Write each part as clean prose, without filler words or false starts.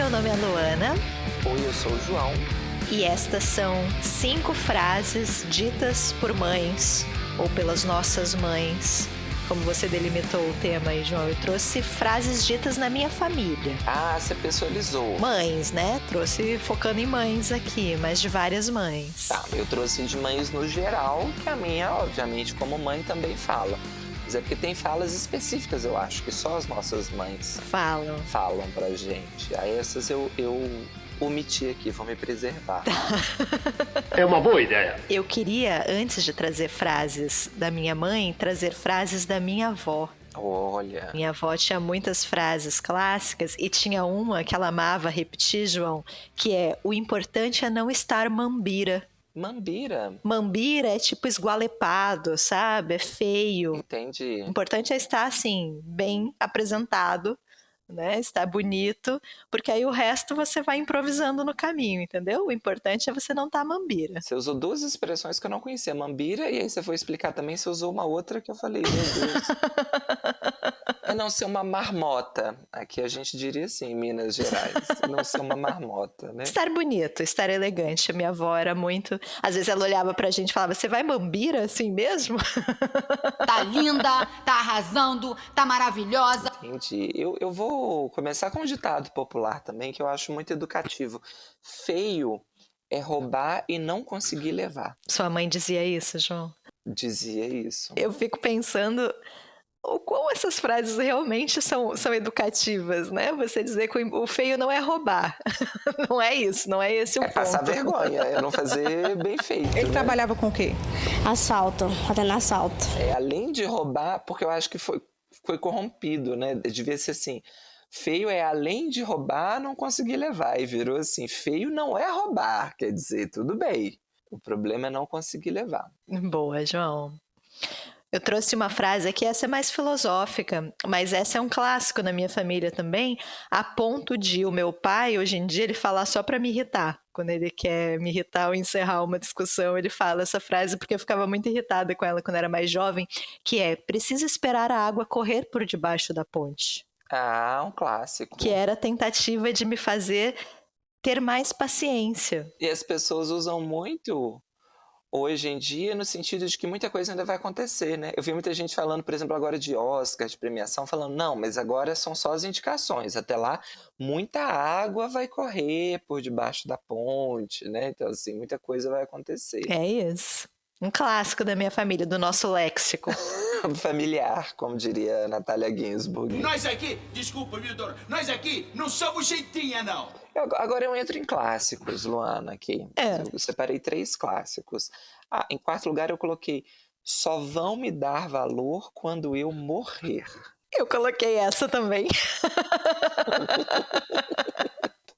meu nome é Luana. Oi, eu sou o João. E estas são 5 frases ditas por mães ou pelas nossas mães. Como você delimitou o tema aí, João, eu trouxe frases ditas na minha família. Ah, você pessoalizou. Mães, né? Trouxe focando em mães aqui, mas de várias mães. Tá, eu trouxe de mães no geral, que a minha, obviamente, como mãe também fala. Mas é porque tem falas específicas, eu acho, que só as nossas mães falam pra gente. Aí essas eu omiti aqui, vou me preservar. É uma boa ideia. Eu queria, antes de trazer frases da minha mãe, trazer frases da minha avó. Olha. Minha avó tinha muitas frases clássicas e tinha uma que ela amava repetir, João, que é: o importante é não estar mambira. Mambira? Mambira é tipo esgualepado, sabe? É feio. Entendi. O importante é estar, assim, bem apresentado, né? Estar bonito, porque aí o resto você vai improvisando no caminho, entendeu? O importante é você não estar mambira. Você usou 2 expressões que eu não conhecia, mambira, e aí você foi explicar também, você usou uma outra que eu falei, meu Deus. É não ser uma marmota. Aqui a gente diria assim, em Minas Gerais. Não ser uma marmota, né? Estar bonito, estar elegante. A minha avó era muito... Às vezes ela olhava pra gente e falava: você vai mambira assim mesmo? Tá linda, tá arrasando, tá maravilhosa. Entendi. Eu vou começar com um ditado popular também, que eu acho muito educativo. Feio é roubar e não conseguir levar. Sua mãe dizia isso, João? Dizia isso. Eu fico pensando o quão essas frases realmente são educativas, né? Você dizer que o feio não é roubar. Não é isso, não é esse o ponto. É passar vergonha, é não fazer bem feito. Ele né? trabalhava com o quê? Assalto, fazendo assalto. Além de roubar, porque eu acho que foi corrompido, né? Devia ser assim. Feio é além de roubar, não conseguir levar. E virou assim, feio não é roubar, quer dizer, tudo bem. O problema é não conseguir levar. Boa, João. Eu trouxe uma frase aqui, essa é mais filosófica, mas essa é um clássico na minha família também, a ponto de o meu pai, hoje em dia, ele falar só pra me irritar. Quando ele quer me irritar ou encerrar uma discussão, ele fala essa frase porque eu ficava muito irritada com ela quando era mais jovem, que é: precisa esperar a água correr por debaixo da ponte. Ah, um clássico. Que era a tentativa de me fazer ter mais paciência. E as pessoas usam muito hoje em dia no sentido de que muita coisa ainda vai acontecer, né? Eu vi muita gente falando, por exemplo, agora de Oscar, de premiação, falando, não, mas agora são só as indicações. Até lá, muita água vai correr por debaixo da ponte, né? Então, assim, muita coisa vai acontecer. É isso. Um clássico da minha família, do nosso léxico. Familiar, como diria a Natália Ginsburg. Nós aqui, desculpa, viu, dona? Nós aqui não somos jeitinha, não. Agora eu entro em clássicos, Luana, aqui. Eu separei 3 clássicos. Em 4º lugar eu coloquei: só vão me dar valor quando eu morrer. Eu coloquei essa também.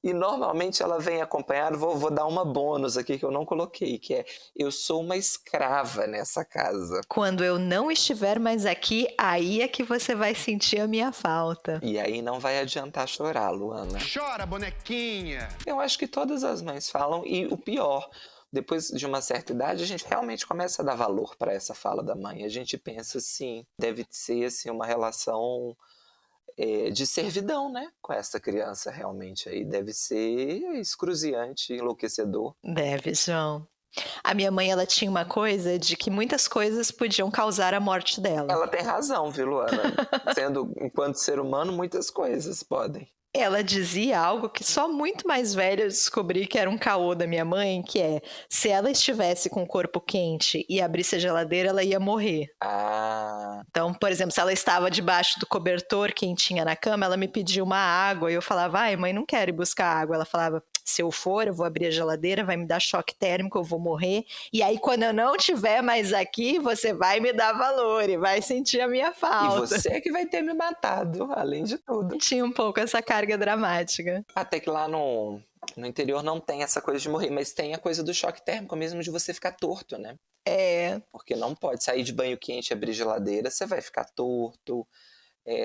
E normalmente ela vem acompanhada, vou dar uma bônus aqui que eu não coloquei, que é: eu sou uma escrava nessa casa. Quando eu não estiver mais aqui, aí é que você vai sentir a minha falta. E aí não vai adiantar chorar, Luana. Chora, bonequinha! Eu acho que todas as mães falam, e o pior, depois de uma certa idade, a gente realmente começa a dar valor para essa fala da mãe. A gente pensa assim, deve ser assim, uma relação de servidão, né? Com essa criança realmente aí. Deve ser excruciante, enlouquecedor. Deve, João. A minha mãe, ela tinha uma coisa de que muitas coisas podiam causar a morte dela. Ela tem razão, viu, Luana? Sendo, enquanto ser humano, muitas coisas podem. Ela dizia algo que só muito mais velha eu descobri que era um caô da minha mãe, que é: se ela estivesse com o corpo quente e abrisse a geladeira, ela ia morrer. Então, por exemplo, se ela estava debaixo do cobertor quentinha na cama, ela me pedia uma água e eu falava: ai, mãe, não quero ir buscar água. Ela falava: se eu for, eu vou abrir a geladeira, vai me dar choque térmico, eu vou morrer. E aí, quando eu não estiver mais aqui, você vai me dar valor e vai sentir a minha falta. E você que vai ter me matado, além de tudo. Tinha um pouco essa carga dramática. Até que lá no interior não tem essa coisa de morrer, mas tem a coisa do choque térmico mesmo, de você ficar torto, né? Porque não pode sair de banho quente e abrir geladeira, você vai ficar torto.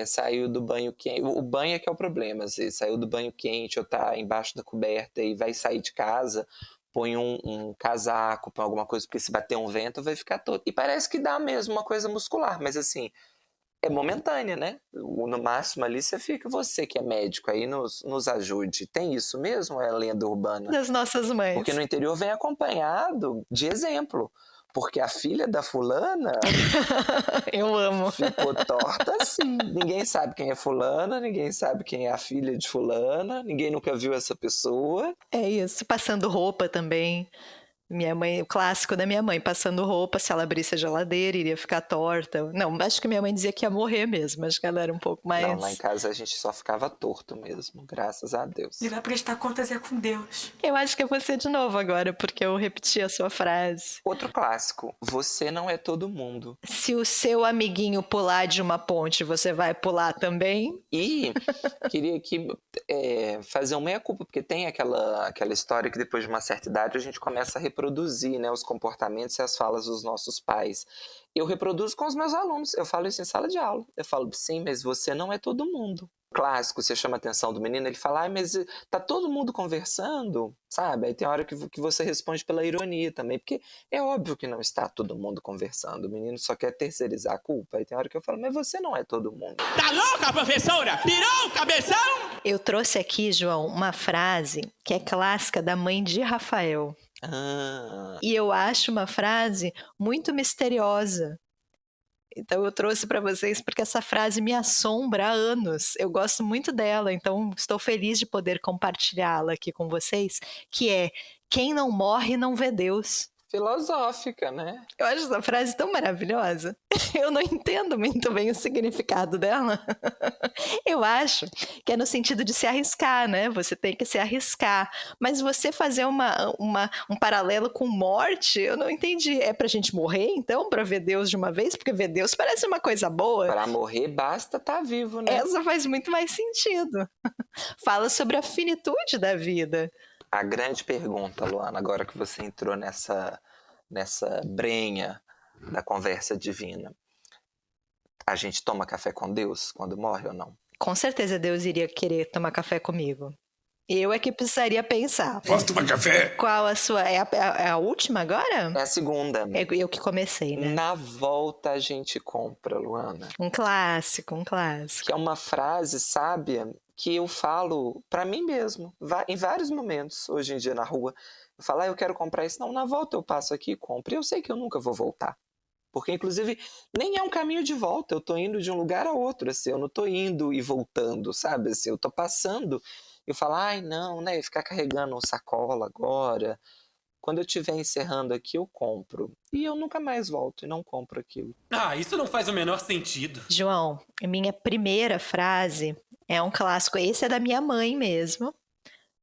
Saiu do banho quente. O banho é que é o problema. Você saiu do banho quente ou tá embaixo da coberta e vai sair de casa, põe um casaco, põe alguma coisa, porque se bater um vento vai ficar todo. E parece que dá mesmo uma coisa muscular, mas assim, é momentânea, né? No máximo ali você que é médico aí nos ajude. Tem isso mesmo ou é lenda urbana? Das nossas mães. Porque no interior vem acompanhado de exemplo. Porque a filha da fulana Eu amo. ficou torta assim. Ninguém sabe quem é fulana, ninguém sabe quem é a filha de fulana, ninguém nunca viu essa pessoa. É isso, passando roupa também. Minha mãe, o clássico da minha mãe, passando roupa, se ela abrisse a geladeira, iria ficar torta. Não, acho que minha mãe dizia que ia morrer mesmo, acho que ela era um pouco mais... Não, lá em casa a gente só ficava torto mesmo, graças a Deus. E vai prestar contas é com Deus. Eu acho que é você de novo agora, porque eu repeti a sua frase. Outro clássico, você não é todo mundo. Se o seu amiguinho pular de uma ponte, você vai pular também? E queria aqui fazer uma meia-culpa, porque tem aquela história que depois de uma certa idade a gente começa a reproduzir, né, os comportamentos e as falas dos nossos pais. Eu reproduzo com os meus alunos, eu falo isso em sala de aula. Eu falo, sim, mas você não é todo mundo. Clássico, você chama a atenção do menino, ele fala, mas tá todo mundo conversando, sabe? Aí tem hora que você responde pela ironia também, porque é óbvio que não está todo mundo conversando, o menino só quer terceirizar a culpa. Aí tem hora que eu falo, mas você não é todo mundo. Tá louca, professora? Pirou, cabeção? Eu trouxe aqui, João, uma frase que é clássica da mãe de Rafael. E eu acho uma frase muito misteriosa. Então eu trouxe para vocês porque essa frase me assombra há anos. Eu gosto muito dela, então estou feliz de poder compartilhá-la aqui com vocês, que é: quem não morre não vê Deus. Filosófica, né? Eu acho essa frase tão maravilhosa. Eu não entendo muito bem o significado dela. Eu acho que é no sentido de se arriscar, né? Você tem que se arriscar. Mas você fazer um paralelo com morte, eu não entendi. É pra gente morrer, então? Pra ver Deus de uma vez? Porque ver Deus parece uma coisa boa. Pra morrer, basta estar vivo, né? Essa faz muito mais sentido. Fala sobre a finitude da vida. A grande pergunta, Luana, agora que você entrou nessa brenha da conversa divina. A gente toma café com Deus quando morre ou não? Com certeza Deus iria querer tomar café comigo. Eu é que precisaria pensar. Posso tomar café? Qual a sua... É a última agora? É a segunda. É eu que comecei, né? Na volta a gente compra, Luana. Um clássico, um clássico. Que é uma frase sábia que eu falo pra mim mesmo, em vários momentos, hoje em dia na rua. Eu falo, eu quero comprar isso. Não, na volta eu passo aqui e compro. E eu sei que eu nunca vou voltar. Porque, inclusive, nem é um caminho de volta. Eu tô indo de um lugar a outro, assim. Eu não tô indo e voltando, sabe? Assim, eu tô passando. Eu falo, não, né? Ficar carregando um sacola agora. Quando eu estiver encerrando aqui, eu compro. E eu nunca mais volto e não compro aquilo. Isso não faz o menor sentido. João, minha primeira frase é um clássico. Esse é da minha mãe mesmo.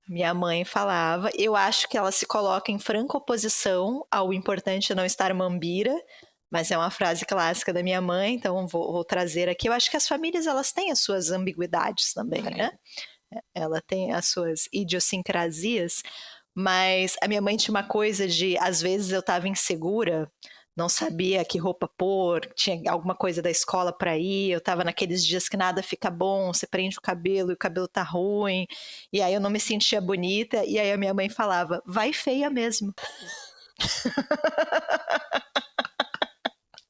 Minha mãe falava. Eu acho que ela se coloca em franca oposição ao importante não estar mambira. Mas é uma frase clássica da minha mãe, então vou trazer aqui. Eu acho que as famílias, elas têm as suas ambiguidades também, né? Ela tem as suas idiosincrasias. Mas a minha mãe tinha uma coisa de, às vezes eu estava insegura, não sabia que roupa pôr, tinha alguma coisa da escola para ir, eu estava naqueles dias que nada fica bom, você prende o cabelo e o cabelo tá ruim, e aí eu não me sentia bonita, e aí a minha mãe falava, vai feia mesmo.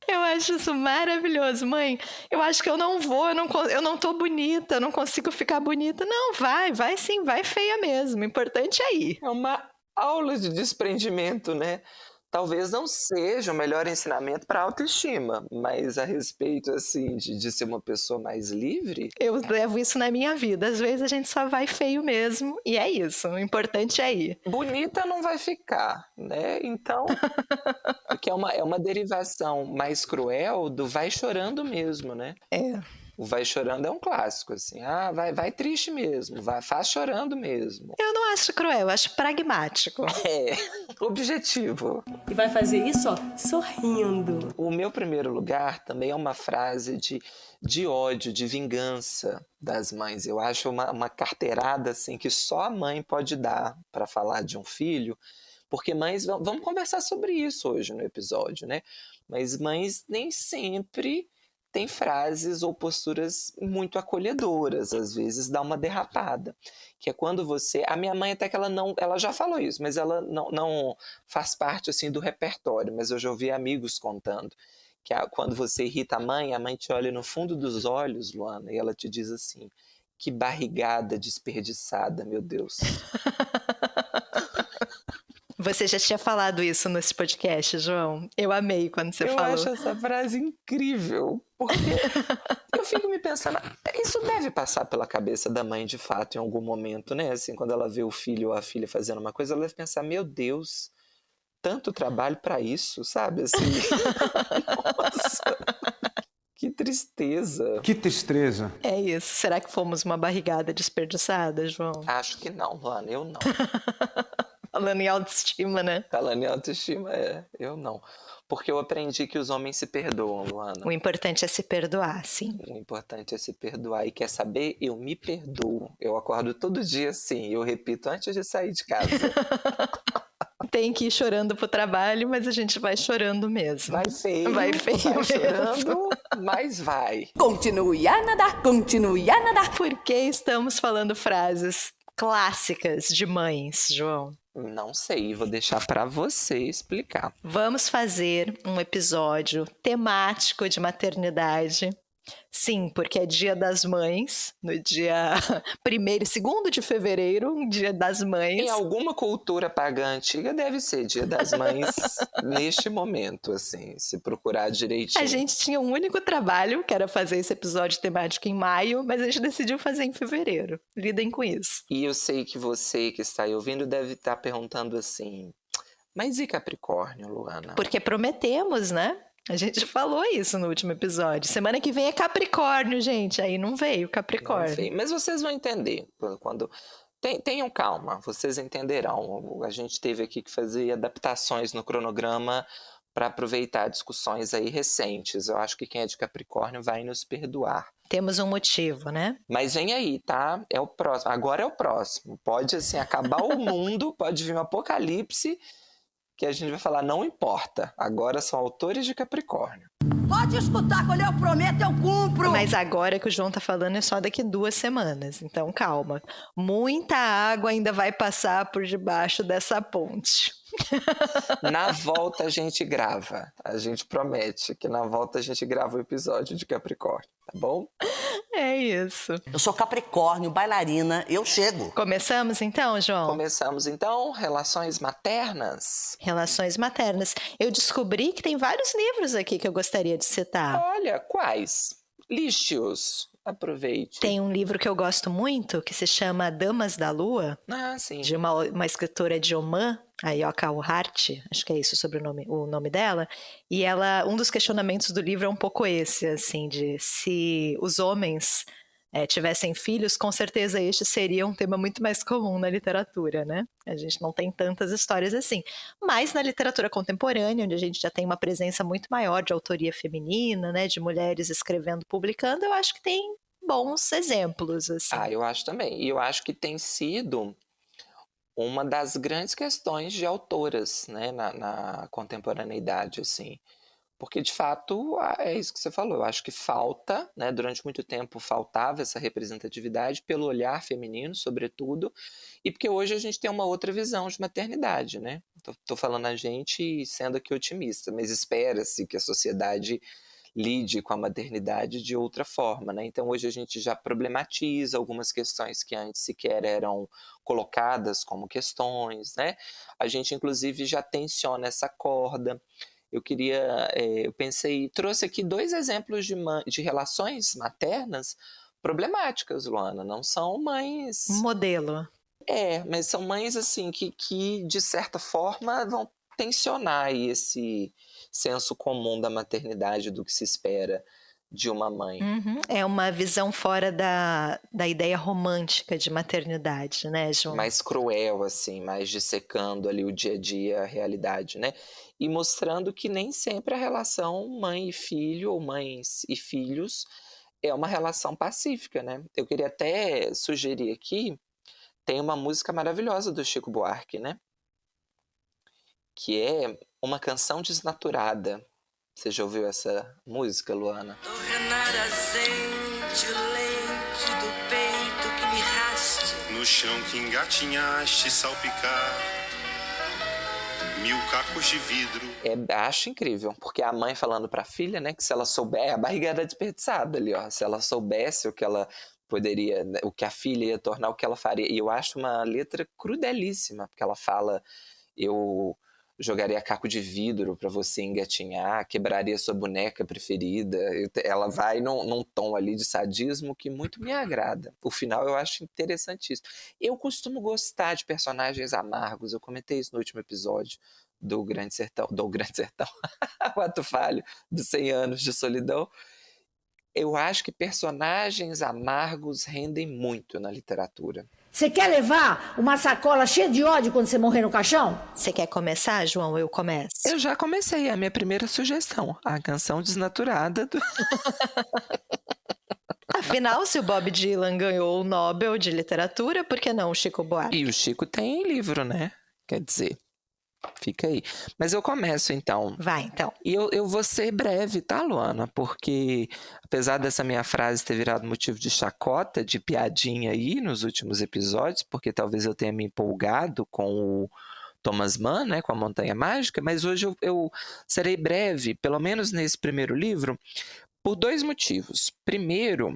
Eu acho isso maravilhoso, mãe. Eu acho que eu não vou, eu não tô bonita, eu não consigo ficar bonita. Não, vai sim, vai feia mesmo. O importante é ir. É uma aula de desprendimento, né? Talvez não seja o melhor ensinamento para autoestima, mas a respeito, assim, de ser uma pessoa mais livre... Eu levo isso na minha vida. Às vezes a gente só vai feio mesmo, e é isso. O importante é ir. Bonita não vai ficar, né? Então, porque é uma derivação mais cruel do vai chorando mesmo, né? O vai chorando é um clássico, assim. Vai triste mesmo, faz chorando mesmo. Eu não acho cruel, eu acho pragmático. Objetivo. E vai fazer isso, sorrindo. O meu primeiro lugar também é uma frase de ódio, de vingança das mães. Eu acho uma carteirada, assim, que só a mãe pode dar para falar de um filho. Porque mães, vamos conversar sobre isso hoje no episódio, né? Mas mães nem sempre... tem frases ou posturas muito acolhedoras, às vezes dá uma derrapada, que é quando você... A minha mãe até que ela já falou isso, mas ela não faz parte assim do repertório, mas eu já ouvi amigos contando, que quando você irrita a mãe te olha no fundo dos olhos, Luana, e ela te diz assim, que barrigada desperdiçada, meu Deus. Você já tinha falado isso nesse podcast, João. Eu amei quando você falou. Eu acho essa frase incrível, porque eu fico me pensando, isso deve passar pela cabeça da mãe de fato em algum momento, né? Assim, quando ela vê o filho ou a filha fazendo uma coisa, ela deve pensar, meu Deus, tanto trabalho pra isso, sabe? Assim, nossa, que tristeza. Que tristeza. É isso. Será que fomos uma barrigada desperdiçada, João? Acho que não, Luana, eu não. Falando em autoestima, né? Falando em autoestima, eu não. Porque eu aprendi que os homens se perdoam, Luana. O importante é se perdoar, sim. O importante é se perdoar. E quer saber? Eu me perdoo. Eu acordo todo dia assim. Eu repito antes de sair de casa. Tem que ir chorando pro trabalho, mas a gente vai chorando mesmo. Vai feio. Vai feio mesmo. Chorando, mas vai. Continue a nadar, continue a nadar. Por que estamos falando frases clássicas de mães, João? Não sei, vou deixar pra você explicar. Vamos fazer um episódio temático de maternidade. Sim, porque é Dia das Mães, no dia 1º e 2º de fevereiro, Dia das Mães. Em alguma cultura pagã antiga deve ser Dia das Mães neste momento, assim, se procurar direitinho. A gente tinha um único trabalho, que era fazer esse episódio temático em maio, mas a gente decidiu fazer em fevereiro. Lidem com isso. E eu sei que você que está aí ouvindo deve estar perguntando assim, mas e Capricórnio, Luana? Porque prometemos, né? A gente falou isso no último episódio. Semana que vem é Capricórnio, gente. Aí não veio Capricórnio. Não veio. Mas vocês vão entender. Quando tenham calma, vocês entenderão. A gente teve aqui que fazer adaptações no cronograma para aproveitar discussões aí recentes. Eu acho que quem é de Capricórnio vai nos perdoar. Temos um motivo, né? Mas vem aí, tá? É o próximo. Agora é o próximo. Pode, assim, acabar o mundo, pode vir um apocalipse, que a gente vai falar, não importa. Agora são autores de Capricórnio. Pode escutar, quando eu prometo, eu cumpro. Mas agora que o João tá falando é só daqui 2 semanas. Então calma. Muita água ainda vai passar por debaixo dessa ponte. Na volta a gente grava. A gente promete que na volta a gente grava o episódio de Capricórnio, tá bom? É isso. Eu sou Capricórnio, bailarina, eu chego. Começamos então, João? Começamos então, relações maternas. Relações maternas. Eu descobri que tem vários livros aqui que eu gostaria de citar. Olha, quais? Liste-os. Aproveite. Tem um livro que eu gosto muito, que se chama Damas da Lua, Ah, sim. de uma escritora de Omã, a Yoka Uhart, acho que é isso o nome dela, e um dos questionamentos do livro é um pouco esse, assim, de se os homens tivessem filhos, com certeza este seria um tema muito mais comum na literatura, né? A gente não tem tantas histórias assim. Mas na literatura contemporânea, onde a gente já tem uma presença muito maior de autoria feminina, né, de mulheres escrevendo, publicando, eu acho que tem bons exemplos, assim. Ah, eu acho também. E eu acho que tem sido uma das grandes questões de autoras, né, na contemporaneidade, assim. Porque, de fato, é isso que você falou. Eu acho que falta, né, durante muito tempo faltava essa representatividade pelo olhar feminino, sobretudo, e porque hoje a gente tem uma outra visão de maternidade, né? Tô falando a gente sendo aqui otimista, mas espera-se que a sociedade lide com a maternidade de outra forma, né? Então hoje a gente já problematiza algumas questões que antes sequer eram colocadas como questões, né? A gente inclusive já tensiona essa corda. Eu trouxe aqui 2 exemplos de relações maternas problemáticas, Luana. Não são mães... Modelo. Mas são mães assim que de certa forma vão tensionar aí esse senso comum da maternidade, do que se espera de uma mãe. Uhum. É uma visão fora da ideia romântica de maternidade, né, João? Mais cruel, assim, mais dissecando ali o dia a dia, a realidade, né? E mostrando que nem sempre a relação mãe e filho, ou mães e filhos, é uma relação pacífica, né? Eu queria até sugerir aqui, tem uma música maravilhosa do Chico Buarque, né? Que é Uma Canção Desnaturada. Você já ouviu essa música, Luana? do peito que me raste. No chão que engatinhaste salpicar. 1000 cacos de vidro. Acho incrível, porque a mãe falando pra filha, né, que se ela souber, a barriga era desperdiçada ali, ó. Se ela soubesse o que ela poderia, o que a filha ia tornar, o que ela faria. E eu acho uma letra crudelíssima, porque ela fala: eu jogaria caco de vidro pra você engatinhar, quebraria sua boneca preferida. Ela vai num tom ali de sadismo que muito me agrada. O final eu acho interessantíssimo. Eu costumo gostar de personagens amargos, eu comentei isso no último episódio do Grande Sertão, o Ato Falho, dos 100 anos de solidão. Eu acho que personagens amargos rendem muito na literatura. Você quer levar uma sacola cheia de ódio quando você morrer no caixão? Você quer começar, João? Eu começo. Eu já comecei, a minha primeira sugestão, a canção desnaturada do... Afinal, se o Bob Dylan ganhou o Nobel de Literatura, por que não o Chico Buarque? E o Chico tem livro, né? Quer dizer, fica aí. Mas eu começo, então. Vai, então. E eu vou ser breve, tá, Luana? Porque, apesar dessa minha frase ter virado motivo de chacota, de piadinha aí nos últimos episódios, porque talvez eu tenha me empolgado com o Thomas Mann, né, com a Montanha Mágica, mas hoje eu serei breve, pelo menos nesse primeiro livro, por 2 motivos. Primeiro,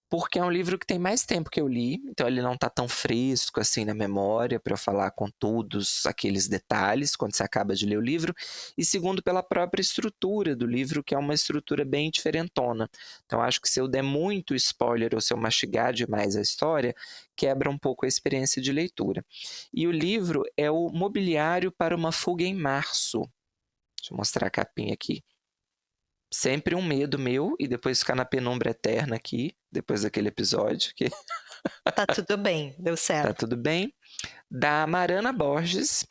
porque é um livro que tem mais tempo que eu li, então ele não está tão fresco assim na memória para eu falar com todos aqueles detalhes quando você acaba de ler o livro. E segundo, pela própria estrutura do livro, que é uma estrutura bem diferentona. Então acho que se eu der muito spoiler ou se eu mastigar demais a história, quebra um pouco a experiência de leitura. E o livro é o Mobiliário para uma Fuga em Março. Deixa eu mostrar a capinha aqui. Sempre um medo meu, e depois ficar na penumbra eterna aqui, depois daquele episódio. Que... Tá tudo bem, deu certo. Tá tudo bem. Da Marana Borges,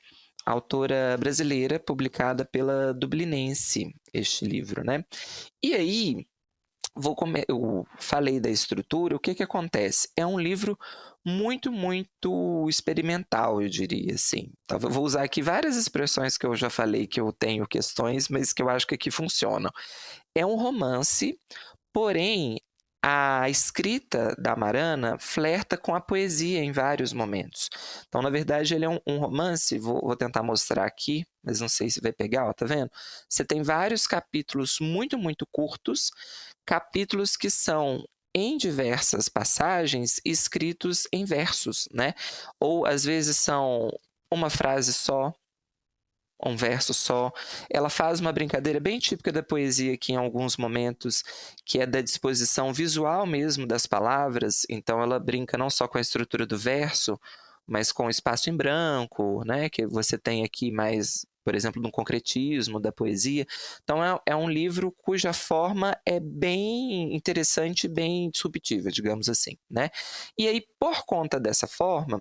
autora brasileira, publicada pela Dublinense, este livro, né? E aí, eu falei da estrutura, o que acontece? É um livro muito, muito experimental, eu diria assim. Então, eu vou usar aqui várias expressões que eu já falei que eu tenho questões, mas que eu acho que aqui funcionam. É um romance, porém, a escrita da Marana flerta com a poesia em vários momentos. Então, na verdade, ele é um romance, vou tentar mostrar aqui, mas não sei se vai pegar, ó, tá vendo? Você tem vários capítulos muito, muito curtos, capítulos que são em diversas passagens escritos em versos, né? Ou às vezes são uma frase só, um verso só. Ela faz uma brincadeira bem típica da poesia aqui em alguns momentos, que é da disposição visual mesmo das palavras. Então ela brinca não só com a estrutura do verso, mas com o espaço em branco, né? Que você tem aqui mais, por exemplo, no concretismo da poesia. Então é um livro cuja forma é bem interessante, bem disruptiva, digamos assim, né? E aí, por conta dessa forma,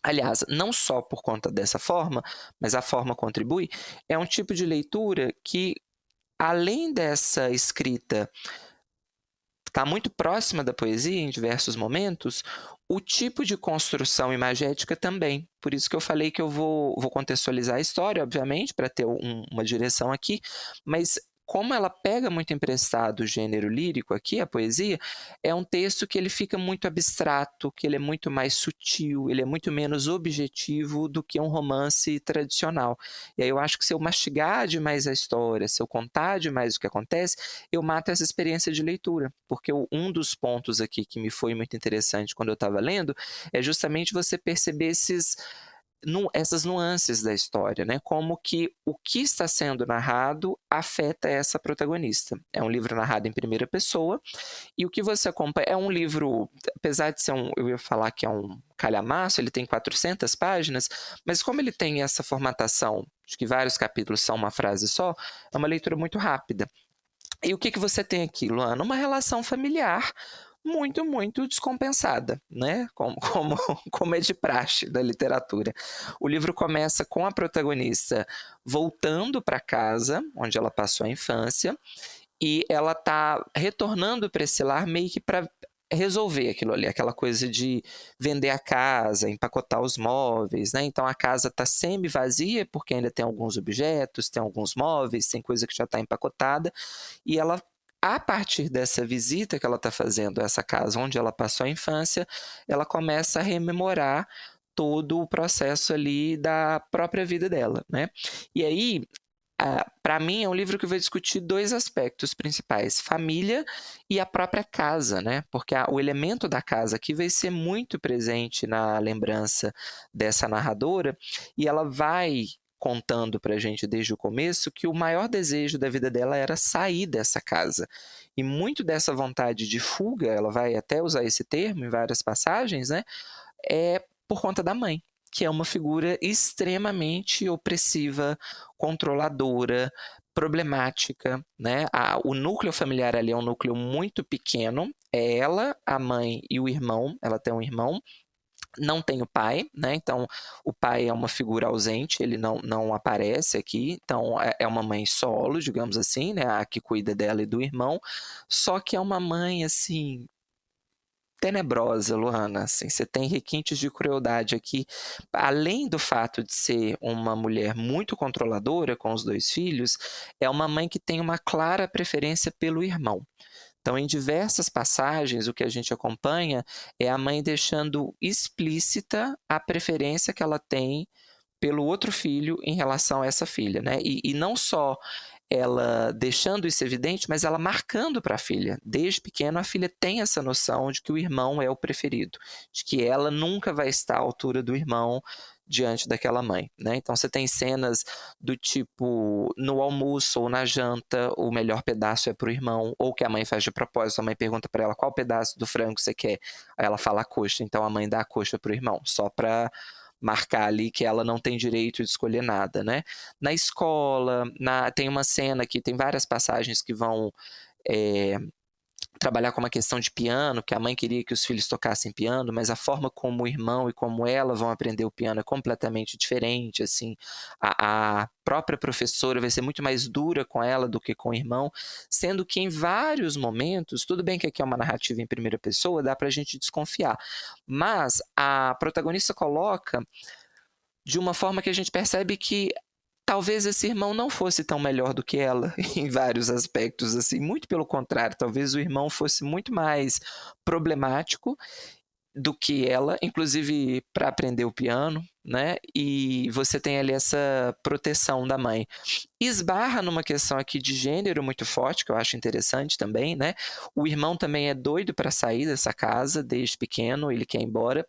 aliás, não só por conta dessa forma, mas a forma contribui, é um tipo de leitura que, além dessa escrita está muito próxima da poesia em diversos momentos, o tipo de construção imagética também. Por isso que eu falei que eu vou contextualizar a história, obviamente, para ter uma direção aqui, mas como ela pega muito emprestado o gênero lírico aqui, a poesia, é um texto que ele fica muito abstrato, que ele é muito mais sutil, ele é muito menos objetivo do que um romance tradicional. E aí eu acho que se eu mastigar demais a história, se eu contar demais o que acontece, eu mato essa experiência de leitura. Porque um dos pontos aqui que me foi muito interessante quando eu estava lendo é justamente você perceber essas nuances da história, né? Como que o que está sendo narrado afeta essa protagonista. É um livro narrado em primeira pessoa, e o que você acompanha é um livro, apesar de ser eu ia falar que é um calhamaço, ele tem 400 páginas, mas como ele tem essa formatação de que vários capítulos são uma frase só, é uma leitura muito rápida. E o que você tem aqui, Luana? Uma relação familiar muito, muito descompensada, né? Como é de praxe da literatura. O livro começa com a protagonista voltando para casa, onde ela passou a infância, e ela está retornando para esse lar meio que para resolver aquilo ali, aquela coisa de vender a casa, empacotar os móveis, né? Então a casa está semi-vazia, porque ainda tem alguns objetos, tem alguns móveis, tem coisa que já está empacotada, e ela, a partir dessa visita que ela está fazendo a essa casa onde ela passou a infância, ela começa a rememorar todo o processo ali da própria vida dela, né? E aí, para mim, é um livro que vai discutir 2 aspectos principais: família e a própria casa, né? Porque o elemento da casa aqui vai ser muito presente na lembrança dessa narradora, e ela vai contando para a gente desde o começo que o maior desejo da vida dela era sair dessa casa. E muito dessa vontade de fuga, ela vai até usar esse termo em várias passagens, né? É por conta da mãe, que é uma figura extremamente opressiva, controladora, problemática, né? O núcleo familiar ali é um núcleo muito pequeno, é ela, a mãe e o irmão, ela tem um irmão, não tem o pai, né? Então o pai é uma figura ausente, ele não aparece aqui, então é uma mãe solo, digamos assim, né? A que cuida dela e do irmão, só que é uma mãe, assim, tenebrosa, Luana, assim, você tem requintes de crueldade aqui, além do fato de ser uma mulher muito controladora com os 2 filhos, é uma mãe que tem uma clara preferência pelo irmão. Então, em diversas passagens, o que a gente acompanha é a mãe deixando explícita a preferência que ela tem pelo outro filho em relação a essa filha, né? E não só ela deixando isso evidente, mas ela marcando para a filha. Desde pequeno, a filha tem essa noção de que o irmão é o preferido, de que ela nunca vai estar à altura do irmão diante daquela mãe, né? Então você tem cenas do tipo, no almoço ou na janta, o melhor pedaço é pro irmão, ou que a mãe faz de propósito, a mãe pergunta para ela qual pedaço do frango você quer, aí ela fala a coxa, então a mãe dá a coxa pro irmão, só para marcar ali que ela não tem direito de escolher nada, né? Na escola, tem uma cena que tem várias passagens que vão trabalhar com uma questão de piano, que a mãe queria que os filhos tocassem piano, mas a forma como o irmão e como ela vão aprender o piano é completamente diferente, assim, a própria professora vai ser muito mais dura com ela do que com o irmão, sendo que em vários momentos, tudo bem que aqui é uma narrativa em primeira pessoa, dá pra gente desconfiar, mas a protagonista coloca de uma forma que a gente percebe que talvez esse irmão não fosse tão melhor do que ela em vários aspectos, assim, muito pelo contrário, talvez o irmão fosse muito mais problemático do que ela, inclusive para aprender o piano, né? E você tem ali essa proteção da mãe. Esbarra numa questão aqui de gênero muito forte, que eu acho interessante também, né? O irmão também é doido para sair dessa casa desde pequeno, ele quer ir embora.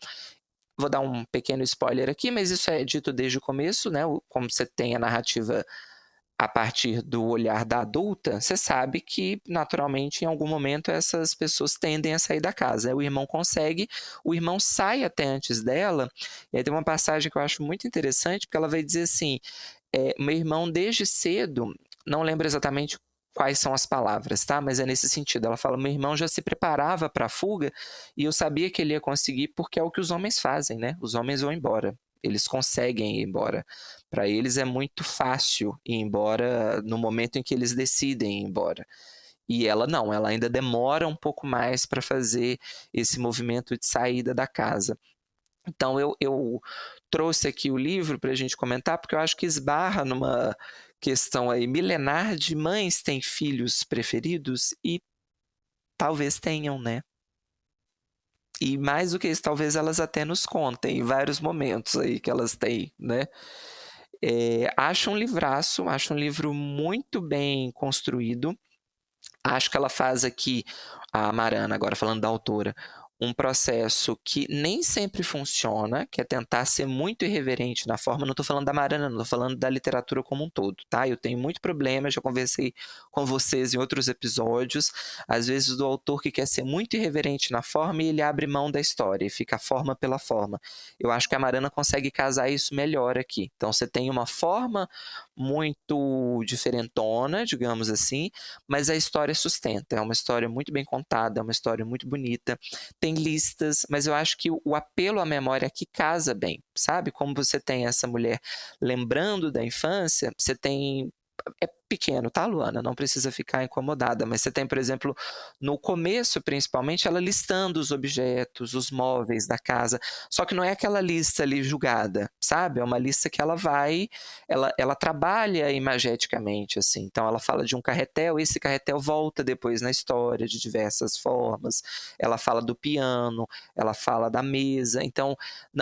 Vou dar um pequeno spoiler aqui, mas isso é dito desde o começo, né? Como você tem a narrativa a partir do olhar da adulta, você sabe que, naturalmente, em algum momento, essas pessoas tendem a sair da casa. O irmão consegue, o irmão sai até antes dela, e aí tem uma passagem que eu acho muito interessante, porque ela vai dizer assim, meu irmão, desde cedo, não lembro exatamente quais são as palavras, tá? Mas é nesse sentido. Ela fala, meu irmão já se preparava para a fuga e eu sabia que ele ia conseguir porque é o que os homens fazem, né? Os homens vão embora. Eles conseguem ir embora. Para eles é muito fácil ir embora no momento em que eles decidem ir embora. E ela não, ela ainda demora um pouco mais para fazer esse movimento de saída da casa. Então eu trouxe aqui o livro para a gente comentar, porque eu acho que esbarra numa questão aí milenar de mães têm filhos preferidos e talvez tenham, né? E mais do que isso, talvez elas até nos contem em vários momentos aí que elas têm, né? Acho um livraço, acho um livro muito bem construído. Acho que ela faz aqui, a Marana, agora falando da autora, um processo que nem sempre funciona, que é tentar ser muito irreverente na forma. Não estou falando da Marana, não estou falando da literatura como um todo, tá? Eu tenho muito problema, já conversei com vocês em outros episódios, às vezes do autor que quer ser muito irreverente na forma e ele abre mão da história e fica a forma pela forma. Eu acho que a Marana consegue casar isso melhor aqui. Então você tem uma forma muito diferentona, digamos assim, mas a história sustenta. É uma história muito bem contada, é uma história muito bonita. Tem listas, mas eu acho que o apelo à memória aqui casa bem, sabe? Como você tem essa mulher lembrando da infância, você tem é pequeno, tá, Luana? Não precisa ficar incomodada, mas você tem, por exemplo, no começo, principalmente, ela listando os objetos, os móveis da casa, só que não é aquela lista ali julgada, sabe? É uma lista que ela trabalha imageticamente, assim, então ela fala de um carretel, esse carretel volta depois na história de diversas formas, ela fala do piano, ela fala da mesa, então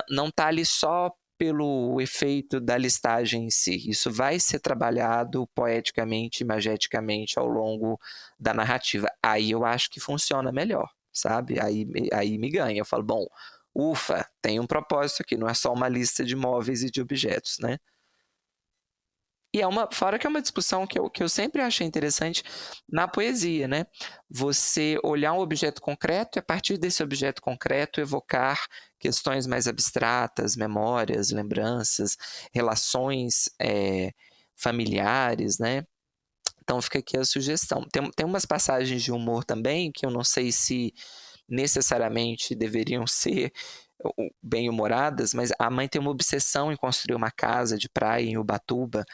não tá ali só pelo efeito da listagem em si. Isso vai ser trabalhado poeticamente, imageticamente ao longo da narrativa. Aí eu acho que funciona melhor, sabe? Aí me ganha. Eu falo, bom, ufa, tem um propósito aqui, não é só uma lista de móveis e de objetos, né? E fora que é uma discussão que eu sempre achei interessante na poesia, né? Você olhar um objeto concreto e, a partir desse objeto concreto, evocar questões mais abstratas, memórias, lembranças, relações familiares, né? Então fica aqui a sugestão. Tem umas passagens de humor também, que eu não sei se necessariamente deveriam ser bem-humoradas, mas a mãe tem uma obsessão em construir uma casa de praia em Ubatuba.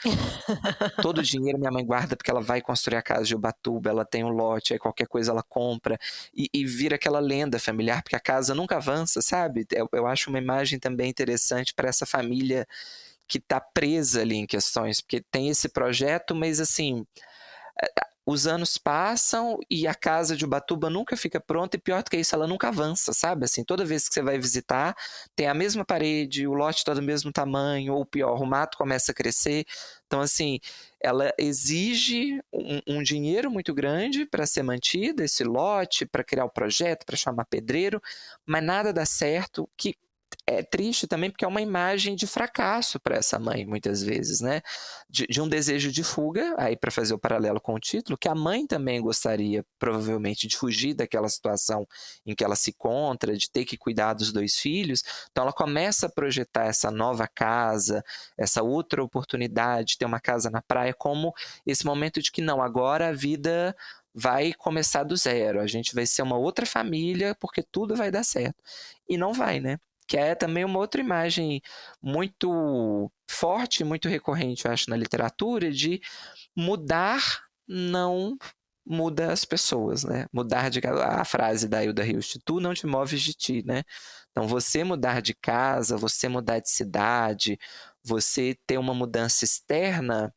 Todo o dinheiro minha mãe guarda porque ela vai construir a casa de Ubatuba, ela tem um lote, aí qualquer coisa ela compra, e vira aquela lenda familiar, porque a casa nunca avança, sabe? Eu acho uma imagem também interessante para essa família que está presa ali em questões, porque tem esse projeto, mas assim, os anos passam e a casa de Ubatuba nunca fica pronta, e pior do que isso, ela nunca avança, sabe? Assim, toda vez que você vai visitar, tem a mesma parede, o lote está do mesmo tamanho, ou pior, o mato começa a crescer. Então, assim, ela exige um dinheiro muito grande para ser mantida, esse lote, para criar o projeto, para chamar pedreiro, mas nada dá certo, que é triste também, porque é uma imagem de fracasso para essa mãe, muitas vezes, né? De um desejo de fuga, aí para fazer o paralelo com o título, que a mãe também gostaria, provavelmente, de fugir daquela situação em que ela se encontra, de ter que cuidar dos 2 filhos. Então ela começa a projetar essa nova casa, essa outra oportunidade de ter uma casa na praia, como esse momento de que não, agora a vida vai começar do zero, a gente vai ser uma outra família, porque tudo vai dar certo. E não vai, né? Que é também uma outra imagem muito forte, muito recorrente, eu acho, na literatura, de mudar não muda as pessoas, né? Mudar a frase da Hilda Hilst, tu não te moves de ti, né? Então, você mudar de casa, você mudar de cidade, você ter uma mudança externa,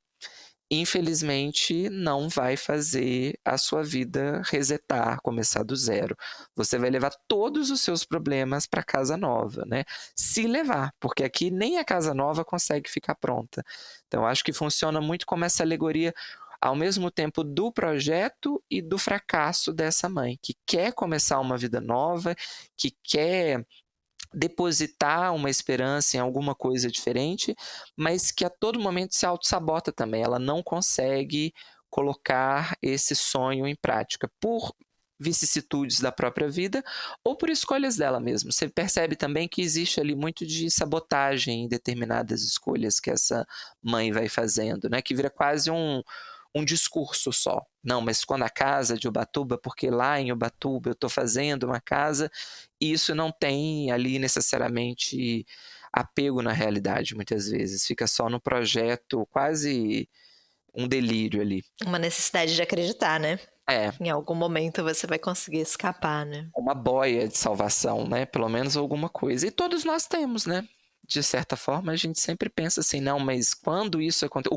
infelizmente, não vai fazer a sua vida resetar, começar do zero. Você vai levar todos os seus problemas para a casa nova, né? Se levar, porque aqui nem a casa nova consegue ficar pronta. Então, acho que funciona muito como essa alegoria, ao mesmo tempo, do projeto e do fracasso dessa mãe, que quer começar uma vida nova, que quer depositar uma esperança em alguma coisa diferente, mas que a todo momento se auto-sabota também. Ela não consegue colocar esse sonho em prática por vicissitudes da própria vida ou por escolhas dela mesma. Você percebe também que existe ali muito de sabotagem em determinadas escolhas que essa mãe vai fazendo, né? Que vira quase um discurso só. Não, mas quando a casa de Ubatuba, porque lá em Ubatuba eu estou fazendo uma casa, isso não tem ali necessariamente apego na realidade, muitas vezes. Fica só no projeto, quase um delírio ali. Uma necessidade de acreditar, né? Em algum momento você vai conseguir escapar, né? Uma boia de salvação, né? Pelo menos alguma coisa. E todos nós temos, né? De certa forma, a gente sempre pensa assim, não, mas quando isso acontecer...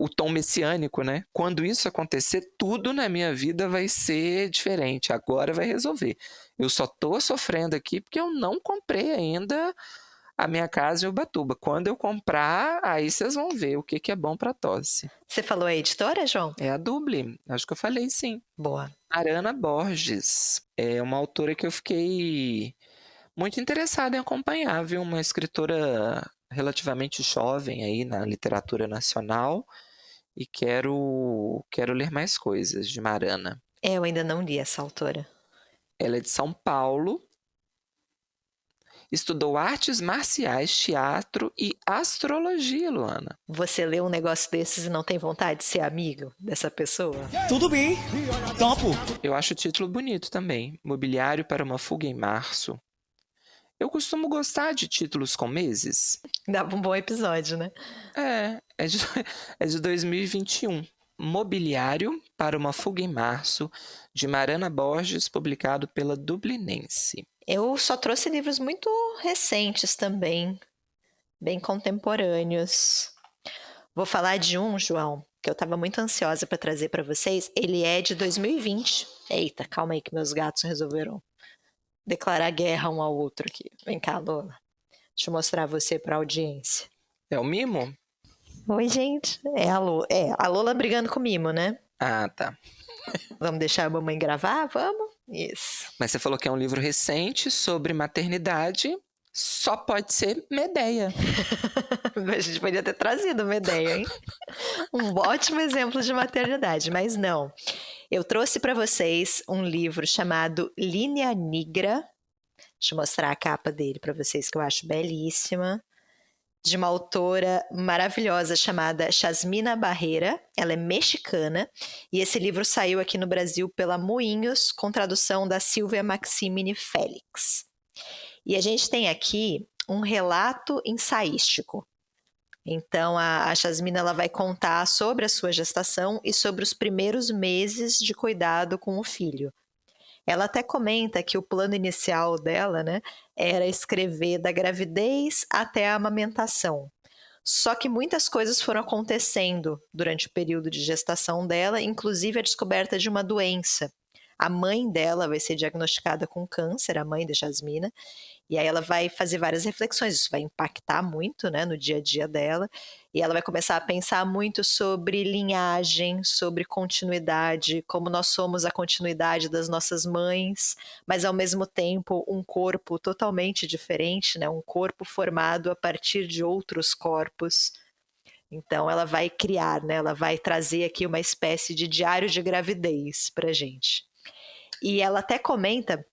O tom messiânico, né? Quando isso acontecer, tudo na minha vida vai ser diferente. Agora vai resolver. Eu só tô sofrendo aqui porque eu não comprei ainda a minha casa em Ubatuba. Quando eu comprar, aí vocês vão ver o que é bom para tosse. Você falou a editora, João? É a Dublin. Acho que eu falei sim. Boa. Mariana Borges. É uma autora que eu fiquei muito interessada em acompanhar, viu? Uma escritora relativamente jovem aí na literatura nacional. E quero ler mais coisas de Mariana. Eu ainda não li essa autora. Ela é de São Paulo. Estudou artes marciais, teatro e astrologia, Luana. Você lê um negócio desses e não tem vontade de ser amigo dessa pessoa? Tudo bem, topo. Eu acho o título bonito também. Mobiliário para uma fuga em março. Eu costumo gostar de títulos com meses. Dava um bom episódio, né? É de 2021. Mobiliário para uma Fuga em Março, de Marana Borges, publicado pela Dublinense. Eu só trouxe livros muito recentes também, bem contemporâneos. Vou falar de um, João, que eu estava muito ansiosa para trazer para vocês. Ele é de 2020. Eita, calma aí que meus gatos resolveram declarar guerra um ao outro aqui. Vem cá, Lola. Deixa eu mostrar você para a audiência. É o Mimo? Oi, gente. É a Lola brigando com o Mimo, né? Ah, tá. Vamos deixar a mamãe gravar? Vamos? Isso. Mas você falou que é um livro recente sobre maternidade. Só pode ser Medea. A gente podia ter trazido Medea, hein? Um ótimo exemplo de maternidade, mas não. Eu trouxe para vocês um livro chamado Linea Nigra. Deixa eu mostrar a capa dele para vocês, que eu acho belíssima. De uma autora maravilhosa chamada Chasmina Barrera. Ela é mexicana. E esse livro saiu aqui no Brasil pela Moinhos, com tradução da Silvia Maximine Félix. E a gente tem aqui um relato ensaístico. Então, a Chasmina ela vai contar sobre a sua gestação e sobre os primeiros meses de cuidado com o filho. Ela até comenta que o plano inicial dela, né, era escrever da gravidez até a amamentação. Só que muitas coisas foram acontecendo durante o período de gestação dela, inclusive a descoberta de uma doença. A mãe dela vai ser diagnosticada com câncer, a mãe da Chasmina, e aí ela vai fazer várias reflexões, isso vai impactar muito, né, no dia a dia dela, e ela vai começar a pensar muito sobre linhagem, sobre continuidade, como nós somos a continuidade das nossas mães, mas ao mesmo tempo um corpo totalmente diferente, né, um corpo formado a partir de outros corpos. Então ela vai criar, né, ela vai trazer aqui uma espécie de diário de gravidez pra gente. E ela até comenta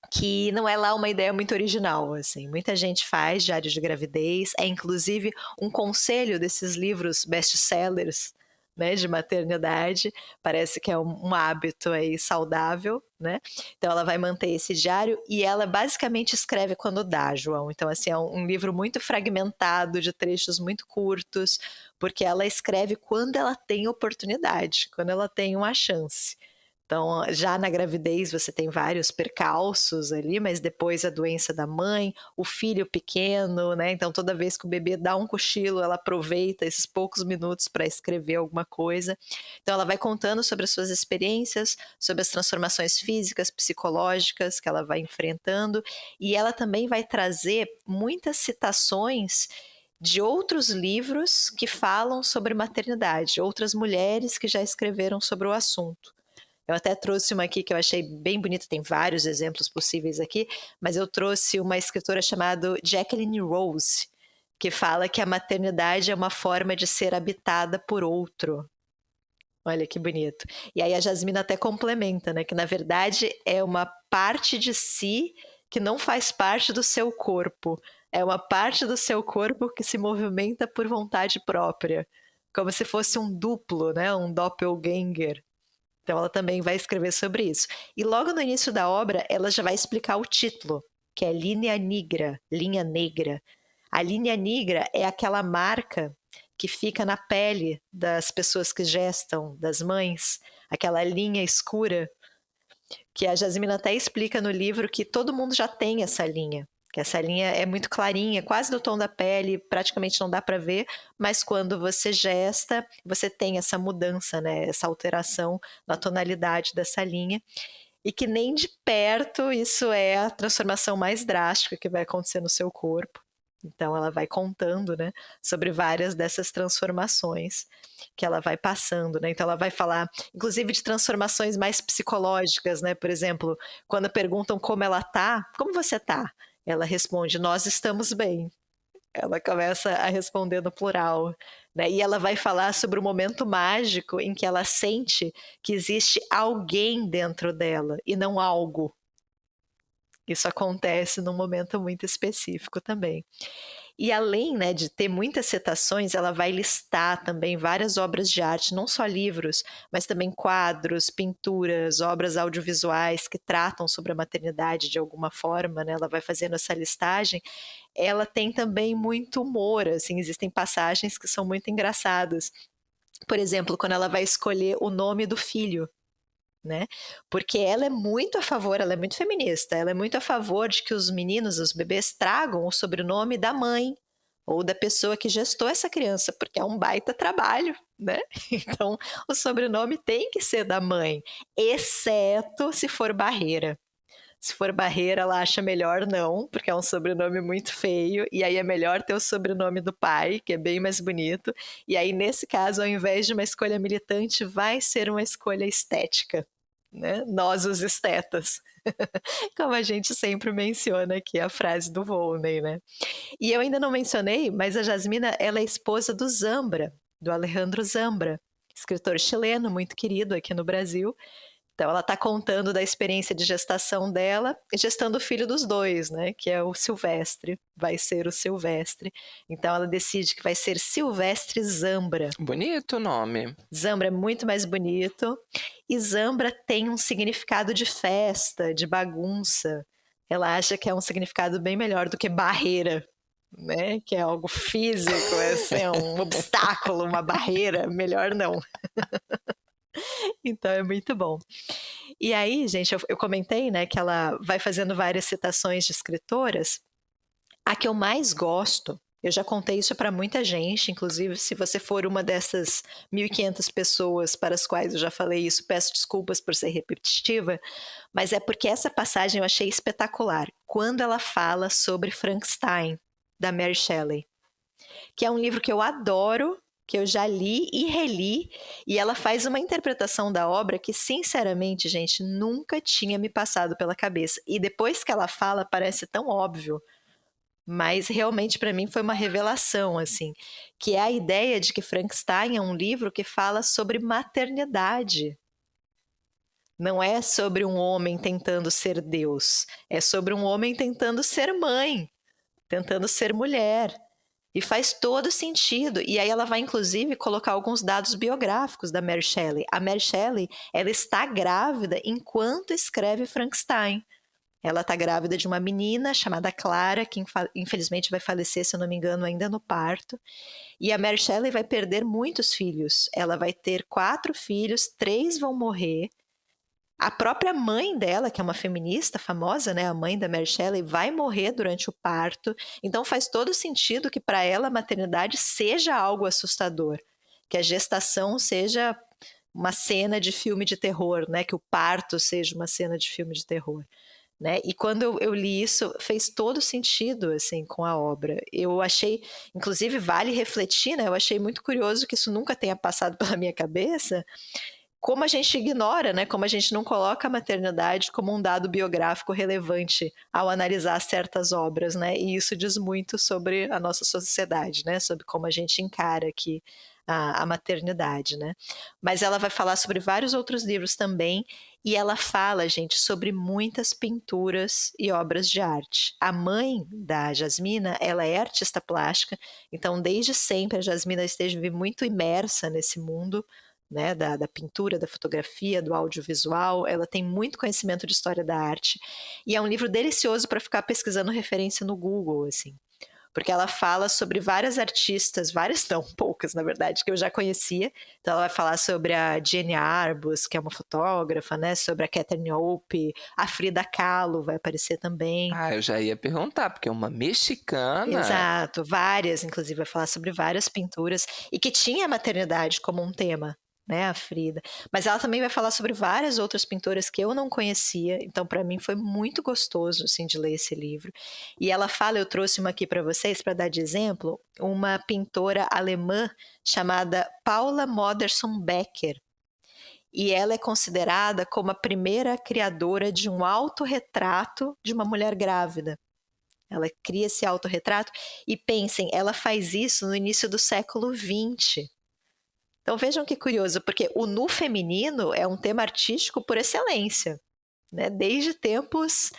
que não é lá uma ideia muito original, assim. Muita gente faz diário de gravidez, é inclusive um conselho desses livros best-sellers, né, de maternidade, parece que é um hábito aí saudável, né? Então ela vai manter esse diário e ela basicamente escreve quando dá, João. Então assim, é um livro muito fragmentado, de trechos muito curtos, porque ela escreve quando ela tem oportunidade, quando ela tem uma chance. Então, já na gravidez você tem vários percalços ali, mas depois a doença da mãe, o filho pequeno, né? Então, toda vez que o bebê dá um cochilo, ela aproveita esses poucos minutos para escrever alguma coisa. Então, ela vai contando sobre as suas experiências, sobre as transformações físicas, psicológicas que ela vai enfrentando, e ela também vai trazer muitas citações de outros livros que falam sobre maternidade, outras mulheres que já escreveram sobre o assunto. Eu até trouxe uma aqui que eu achei bem bonita, tem vários exemplos possíveis aqui, mas eu trouxe uma escritora chamada Jacqueline Rose, que fala que a maternidade é uma forma de ser habitada por outro. Olha que bonito. E aí a Jasmina até complementa, né, que na verdade é uma parte de si que não faz parte do seu corpo. É uma parte do seu corpo que se movimenta por vontade própria, como se fosse um duplo, né, um doppelganger. Então ela também vai escrever sobre isso. E logo no início da obra, ela já vai explicar o título, que é Linea Nigra, linha negra. A linha negra é aquela marca que fica na pele das pessoas que gestam, das mães, aquela linha escura, que a Jasmina até explica no livro que todo mundo já tem essa linha. Que essa linha é muito clarinha, quase do tom da pele, praticamente não dá para ver, mas quando você gesta, você tem essa mudança, né? Essa alteração na tonalidade dessa linha, e que nem de perto isso é a transformação mais drástica que vai acontecer no seu corpo. Então ela vai contando, né, sobre várias dessas transformações que ela vai passando, né? Então ela vai falar, inclusive, de transformações mais psicológicas, né? Por exemplo, quando perguntam como ela tá, como você tá? Ela responde, nós estamos bem. Ela começa a responder no plural, né? E ela vai falar sobre o momento mágico em que ela sente que existe alguém dentro dela e não algo. Isso acontece num momento muito específico também. E além, né, de ter muitas citações, ela vai listar também várias obras de arte, não só livros, mas também quadros, pinturas, obras audiovisuais que tratam sobre a maternidade de alguma forma, né? Ela vai fazendo essa listagem. Ela tem também muito humor, assim, existem passagens que são muito engraçadas. Por exemplo, quando ela vai escolher o nome do filho, né? Porque ela é muito a favor, ela é muito feminista, ela é muito a favor de que os meninos, os bebês, tragam o sobrenome da mãe ou da pessoa que gestou essa criança, porque é um baita trabalho, né? Então, o sobrenome tem que ser da mãe, exceto se for Barreira. Se for Barreira, ela acha melhor não, porque é um sobrenome muito feio, e aí é melhor ter o sobrenome do pai, que é bem mais bonito. E aí, nesse caso, ao invés de uma escolha militante, vai ser uma escolha estética, né? Nós, os estetas. Como a gente sempre menciona aqui a frase do Volney, né? E eu ainda não mencionei, mas a Jasmina, ela é esposa do Zambra, do Alejandro Zambra, escritor chileno muito querido aqui no Brasil. Então, ela está contando da experiência de gestação dela e gestando o filho dos dois, né? Que é o Silvestre, vai ser o Silvestre. Então, ela decide que vai ser Silvestre Zambra. Bonito o nome. Zambra é muito mais bonito. E Zambra tem um significado de festa, de bagunça. Ela acha que é um significado bem melhor do que barreira, né? Que é algo físico, é um obstáculo, uma barreira. Melhor não. Então é muito bom. E aí, gente, eu comentei, né, que ela vai fazendo várias citações de escritoras. A que eu mais gosto, eu já contei isso para muita gente, inclusive se você for uma dessas 1.500 pessoas para as quais eu já falei isso, peço desculpas por ser repetitiva, mas é porque essa passagem eu achei espetacular, quando ela fala sobre Frankenstein, da Mary Shelley, que é um livro que eu adoro, que eu já li e reli, e ela faz uma interpretação da obra que, sinceramente, gente, nunca tinha me passado pela cabeça. E depois que ela fala, parece tão óbvio, mas realmente para mim foi uma revelação, assim, que é a ideia de que Frankenstein é um livro que fala sobre maternidade. Não é sobre um homem tentando ser Deus, é sobre um homem tentando ser mãe, tentando ser mulher. E faz todo sentido. E aí ela vai, inclusive, colocar alguns dados biográficos da Mary Shelley. A Mary Shelley, ela está grávida enquanto escreve Frankenstein. Ela está grávida de uma menina chamada Clara, que infelizmente vai falecer, se eu não me engano, ainda no parto. E a Mary Shelley vai perder muitos filhos. Ela vai ter 4 filhos, 3 vão morrer. A própria mãe dela, que é uma feminista famosa, né, a mãe da Mary Shelley, vai morrer durante o parto. Então faz todo sentido que para ela a maternidade seja algo assustador, que a gestação seja uma cena de filme de terror, né, que o parto seja uma cena de filme de terror. Né? E quando eu li isso, fez todo sentido assim, com a obra. Eu achei, inclusive vale refletir, né, eu achei muito curioso que isso nunca tenha passado pela minha cabeça, como a gente ignora, né? Como a gente não coloca a maternidade como um dado biográfico relevante ao analisar certas obras, né? E isso diz muito sobre a nossa sociedade, né? Sobre como a gente encara aqui a maternidade, né? Mas ela vai falar sobre vários outros livros também, e ela fala, gente, sobre muitas pinturas e obras de arte. A mãe da Jasmina, ela é artista plástica, então desde sempre a Jasmina esteve muito imersa nesse mundo, né, da pintura, da fotografia, do audiovisual. Ela tem muito conhecimento de história da arte, e é um livro delicioso para ficar pesquisando referência no Google, assim, porque ela fala sobre várias artistas, várias não, poucas na verdade, que eu já conhecia. Então ela vai falar sobre a Jane Arbus, que é uma fotógrafa, né, sobre a Catherine Ope, a Frida Kahlo vai aparecer também. Ah, eu já ia perguntar, porque é uma mexicana. Exato, várias, inclusive vai falar sobre várias pinturas, e que tinha a maternidade como um tema, né, a Frida. Mas ela também vai falar sobre várias outras pintoras que eu não conhecia, então para mim foi muito gostoso, assim, de ler esse livro. E ela fala, eu trouxe uma aqui para vocês, para dar de exemplo, uma pintora alemã chamada Paula Modersohn Becker. E ela é considerada como a primeira criadora de um autorretrato de uma mulher grávida. Ela cria esse autorretrato, e pensem, ela faz isso no início do século XX. Então vejam que curioso, porque o nu feminino é um tema artístico por excelência, né? Desde tempos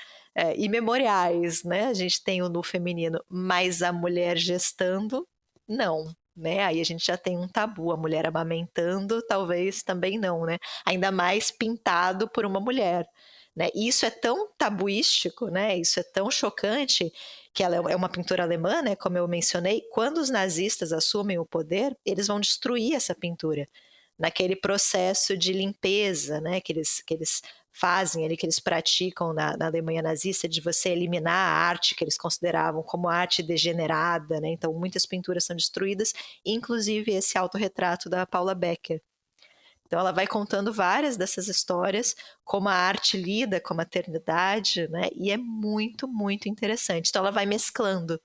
imemoriais, né? A gente tem o nu feminino, mas a mulher gestando, não. Né? Aí a gente já tem um tabu, a mulher amamentando, talvez também não, né? Ainda mais pintado por uma mulher. Né? E isso é tão tabuístico, né? Isso é tão chocante, que ela é uma pintora alemã, né? Como eu mencionei, quando os nazistas assumem o poder, eles vão destruir essa pintura, naquele processo de limpeza, né? que eles fazem ali, que eles praticam na Alemanha nazista, de você eliminar a arte que eles consideravam como arte degenerada, né? Então muitas pinturas são destruídas, inclusive esse autorretrato da Paula Becker. Então ela vai contando várias dessas histórias, como a arte lida com a maternidade, né? E é muito, muito interessante. Então ela vai mesclando,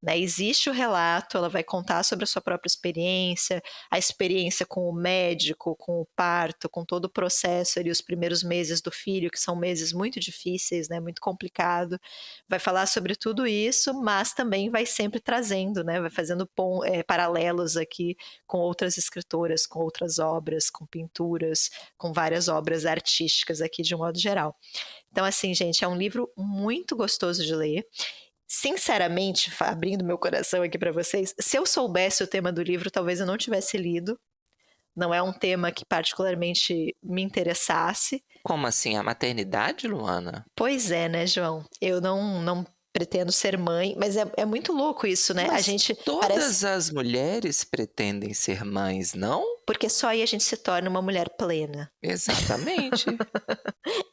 né? Existe o relato, ela vai contar sobre a sua própria experiência, a experiência com o médico, com o parto, com todo o processo ali, os primeiros meses do filho, que são meses muito difíceis, né? Muito complicado. Vai falar sobre tudo isso, mas também vai sempre trazendo, né? Vai fazendo paralelos aqui com outras escritoras, com outras obras, com pinturas, com várias obras artísticas aqui de um modo geral. Então, assim, gente, é um livro muito gostoso de ler. Sinceramente, abrindo meu coração aqui para vocês, se eu soubesse o tema do livro, talvez eu não tivesse lido. Não é um tema que particularmente me interessasse. Como assim? A maternidade, Luana? Pois é, né, João? Eu não pretendo ser mãe, mas é muito louco isso, né? Mas a gente todas as mulheres pretendem ser mães, não? Porque só aí a gente se torna uma mulher plena. Exatamente.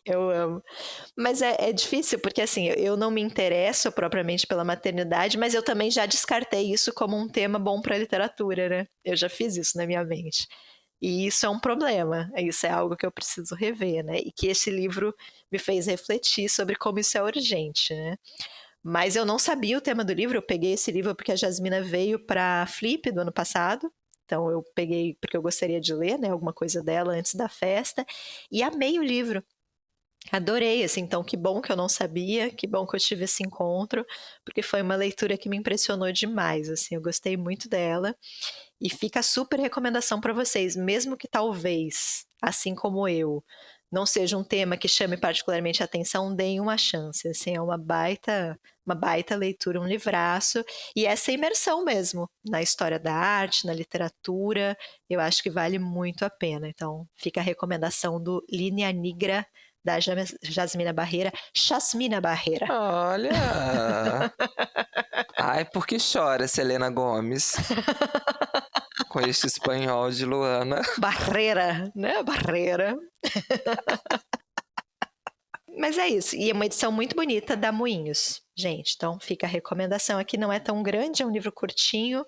Eu amo. Mas é difícil, porque assim, eu não me interesso propriamente pela maternidade, mas eu também já descartei isso como um tema bom para a literatura, né? Eu já fiz isso na minha mente. E isso é um problema, isso é algo que eu preciso rever, né? E que esse livro me fez refletir sobre como isso é urgente, né? Mas eu não sabia o tema do livro, eu peguei esse livro porque a Jasmina veio para a Flip do ano passado, então eu peguei porque eu gostaria de ler, né, alguma coisa dela antes da festa, e amei o livro. Adorei, assim, então que bom que eu não sabia, que bom que eu tive esse encontro, porque foi uma leitura que me impressionou demais, assim, eu gostei muito dela, e fica a super recomendação para vocês, mesmo que talvez, assim como eu, não seja um tema que chame particularmente a atenção, deem uma chance, assim, é uma baita leitura, um livraço, e essa imersão mesmo, na história da arte, na literatura, eu acho que vale muito a pena, então fica a recomendação do Linea Nigra, da Jasmina Barreira. Olha! Ai, por que chora, Selena Gomes? Com este espanhol de Luana. Barreira, né? Barreira. Mas é isso. E é uma edição muito bonita da Moinhos, gente. Então fica a recomendação aqui. Não é tão grande, é um livro curtinho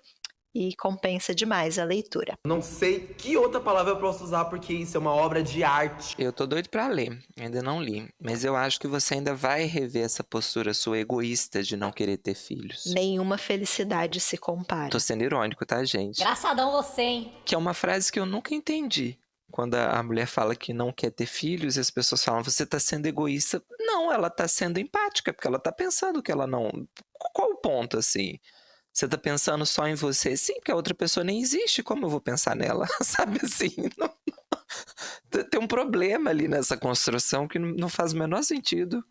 e compensa demais a leitura. Não sei que outra palavra eu posso usar, porque isso é uma obra de arte. Eu tô doido pra ler, ainda não li. Mas eu acho que você ainda vai rever essa postura sua egoísta de não querer ter filhos. Nenhuma felicidade se compara. Tô sendo irônico, tá, gente? Engraçadão você, hein? Que é uma frase que eu nunca entendi. Quando a mulher fala que não quer ter filhos, e as pessoas falam, você tá sendo egoísta. Não, ela tá sendo empática, porque ela tá pensando que ela não... Qual o ponto, assim? Você tá pensando só em você? Sim, porque a outra pessoa nem existe. Como eu vou pensar nela? Sabe assim? Não... Tem um problema ali nessa construção que não faz o menor sentido.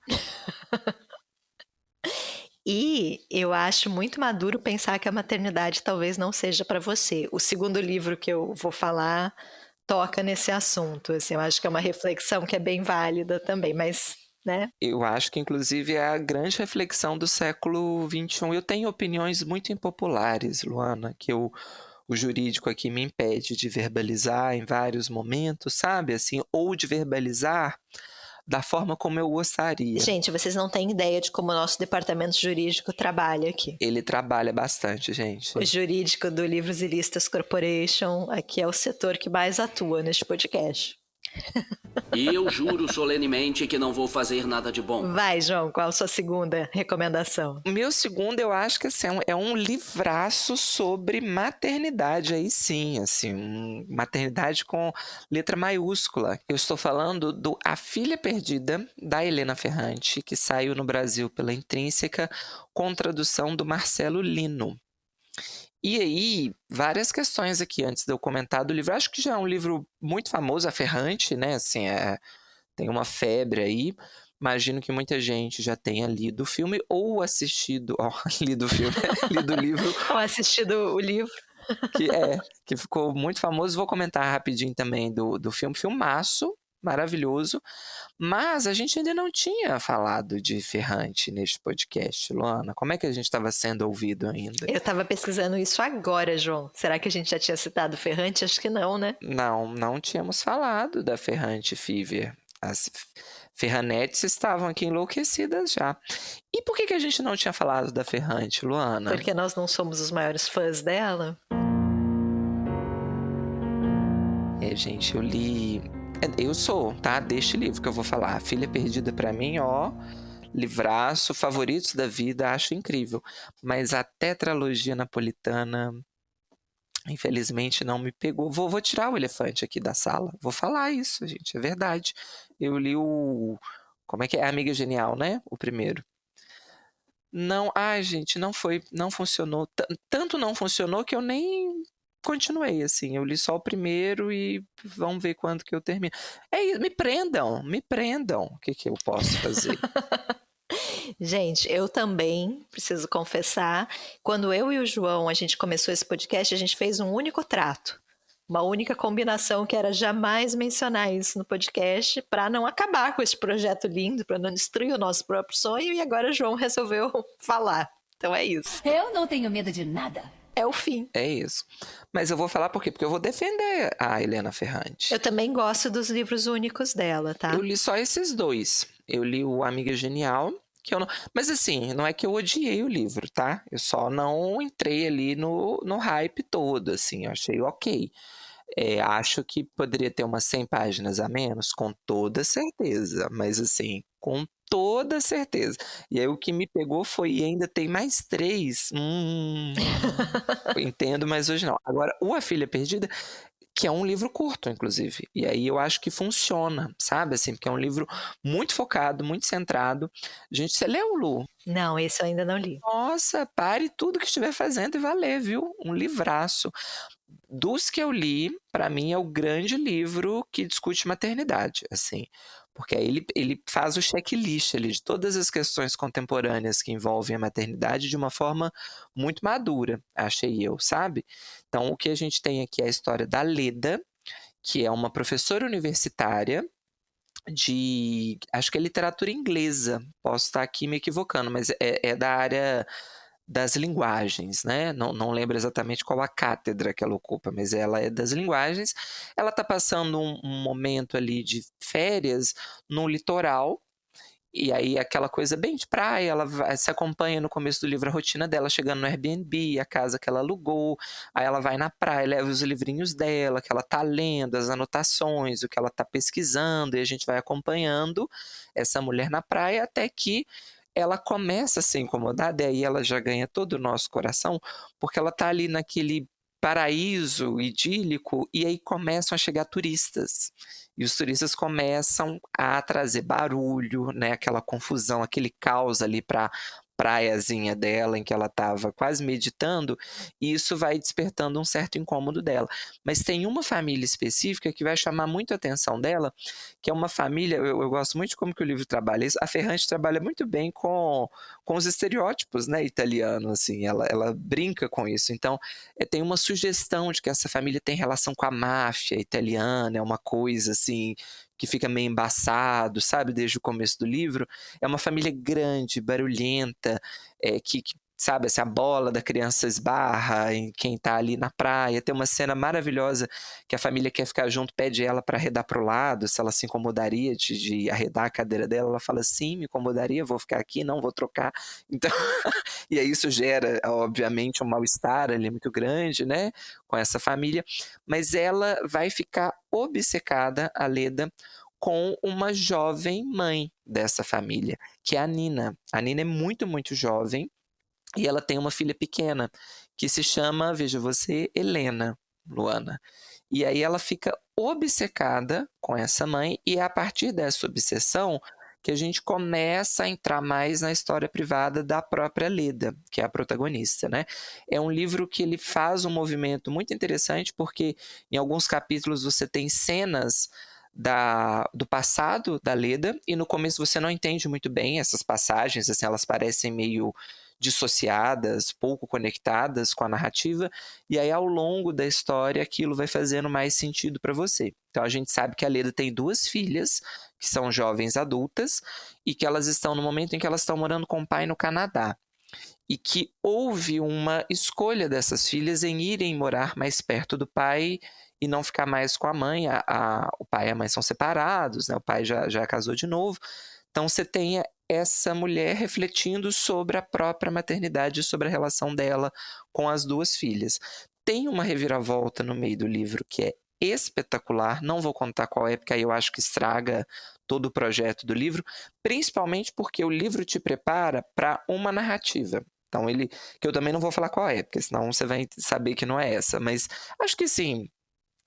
E eu acho muito maduro pensar que a maternidade talvez não seja para você. O segundo livro que eu vou falar toca nesse assunto. Assim, eu acho que é uma reflexão que é bem válida também, mas... né? Eu acho que, inclusive, é a grande reflexão do século XXI. Eu tenho opiniões muito impopulares, Luana, que o jurídico aqui me impede de verbalizar em vários momentos, sabe? Assim, ou de verbalizar da forma como eu gostaria. Gente, vocês não têm ideia de como o nosso departamento jurídico trabalha aqui. Ele trabalha bastante, gente. O jurídico do Livros e Listas Corporation aqui é o setor que mais atua neste podcast. E eu juro solenemente que não vou fazer nada de bom. Vai, João, qual a sua segunda recomendação? O meu segundo, eu acho que assim, é um livraço sobre maternidade, aí sim, assim, maternidade com letra maiúscula. Eu estou falando do A Filha Perdida, da Helena Ferrante, que saiu no Brasil pela Intrínseca, com tradução do Marcelo Lino. E aí, várias questões aqui antes de eu comentar do livro. Acho que já é um livro muito famoso, a Ferrante, né? Assim, tem uma febre aí. Imagino que muita gente já tenha lido o filme ou assistido... lido o filme, lido o livro. Ou assistido o livro. Que ficou muito famoso. Vou comentar rapidinho também do filme. Filmaço, maravilhoso. Mas a gente ainda não tinha falado de Ferrante neste podcast, Luana. Como é que a gente estava sendo ouvido ainda? Eu estava pesquisando isso agora, João. Será que a gente já tinha citado Ferrante? Acho que não, né? Não tínhamos falado da Ferrante Fever. As Ferranetes estavam aqui enlouquecidas já. E por que a gente não tinha falado da Ferrante, Luana? Porque nós não somos os maiores fãs dela? Gente, eu li... Eu sou, tá? Deste livro que eu vou falar. A Filha Perdida, pra mim, livraço, favoritos da vida, acho incrível. Mas a tetralogia napolitana, infelizmente, não me pegou. Vou tirar o elefante aqui da sala. Vou falar isso, gente, é verdade. Eu li o... Como é que é? A Amiga Genial, né? O primeiro. Não, gente, não funcionou. Tanto não funcionou que eu nem... continuei, assim, eu li só o primeiro e vamos ver quando que eu termino. É isso, me prendam. O que eu posso fazer? Gente, eu também, preciso confessar, quando eu e o João, a gente começou esse podcast, a gente fez um único trato, uma única combinação que era jamais mencionar isso no podcast para não acabar com esse projeto lindo, para não destruir o nosso próprio sonho, e agora o João resolveu falar. Então é isso. Eu não tenho medo de nada. É o fim. É isso. Mas eu vou falar por quê? Porque eu vou defender a Helena Ferrante. Eu também gosto dos livros únicos dela, tá? Eu li só esses dois. Eu li o Amiga Genial, que eu não... Mas assim, não é que eu odiei o livro, tá? Eu só não entrei ali no hype todo, assim. Eu achei ok. Acho que poderia ter umas 100 páginas a menos, com toda certeza. Mas assim, com toda certeza. E aí o que me pegou foi, e ainda tem mais 3. Entendo, mas hoje não. Agora, o A Filha Perdida, que é um livro curto, inclusive. E aí eu acho que funciona, sabe? Assim, porque é um livro muito focado, muito centrado. Gente, você leu, Lu? Não, esse eu ainda não li. Nossa, pare tudo que estiver fazendo e vai ler, viu? Um livraço. Dos que eu li, para mim é o grande livro que discute maternidade, assim, porque aí ele faz o checklist ali de todas as questões contemporâneas que envolvem a maternidade de uma forma muito madura, achei eu, sabe? Então, o que a gente tem aqui é a história da Leda, que é uma professora universitária de, acho que é literatura inglesa, posso estar aqui me equivocando, mas é da área das linguagens, né? Não lembro exatamente qual a cátedra que ela ocupa, mas ela é das linguagens. Ela está passando um momento ali de férias no litoral, e aí aquela coisa bem de praia, se acompanha no começo do livro a rotina dela, chegando no Airbnb, a casa que ela alugou, aí ela vai na praia, leva os livrinhos dela, que ela está lendo, as anotações, o que ela está pesquisando, e a gente vai acompanhando essa mulher na praia até que ela começa a ser incomodada, e aí ela já ganha todo o nosso coração, porque ela está ali naquele paraíso idílico, e aí começam a chegar turistas. E os turistas começam a trazer barulho, né, aquela confusão, aquele caos ali para praiazinha dela, em que ela estava quase meditando, e isso vai despertando um certo incômodo dela. Mas tem uma família específica que vai chamar muito a atenção dela, que é uma família, eu gosto muito de como que o livro trabalha isso, a Ferrante trabalha muito bem com os estereótipos, né, italianos, assim, ela brinca com isso. Então, tem uma sugestão de que essa família tem relação com a máfia italiana, é uma coisa assim que fica meio embaçado, sabe, desde o começo do livro. É uma família grande, barulhenta, que sabe, assim, a bola da criança esbarra em quem tá ali na praia. Tem uma cena maravilhosa que a família quer ficar junto, pede ela para arredar pro lado, se ela se incomodaria de arredar a cadeira dela. Ela fala, sim, me incomodaria, vou ficar aqui, não vou trocar. Então, e aí isso gera, obviamente, um mal-estar ali muito grande, né, com essa família. Mas ela vai ficar obcecada, a Leda, com uma jovem mãe dessa família, que é a Nina. A Nina é muito, muito jovem, e ela tem uma filha pequena, que se chama, veja você, Helena, Luana. E aí ela fica obcecada com essa mãe, e é a partir dessa obsessão que a gente começa a entrar mais na história privada da própria Leda, que é a protagonista, né? É um livro que ele faz um movimento muito interessante, porque em alguns capítulos você tem cenas do passado da Leda, e no começo você não entende muito bem essas passagens, assim, elas parecem meio dissociadas, pouco conectadas com a narrativa, e aí ao longo da história aquilo vai fazendo mais sentido para você. Então a gente sabe que a Leda tem 2 filhas, que são jovens adultas, e que elas estão no momento em que elas estão morando com o pai no Canadá. E que houve uma escolha dessas filhas em irem morar mais perto do pai e não ficar mais com a mãe. O pai e a mãe são separados, né? O pai já casou de novo. Então você tem essa mulher refletindo sobre a própria maternidade, sobre a relação dela com as 2 filhas. Tem uma reviravolta no meio do livro que é espetacular, não vou contar qual é, porque aí eu acho que estraga todo o projeto do livro, principalmente porque o livro te prepara para uma narrativa. Então que eu também não vou falar qual é, porque senão você vai saber que não é essa, mas acho que sim,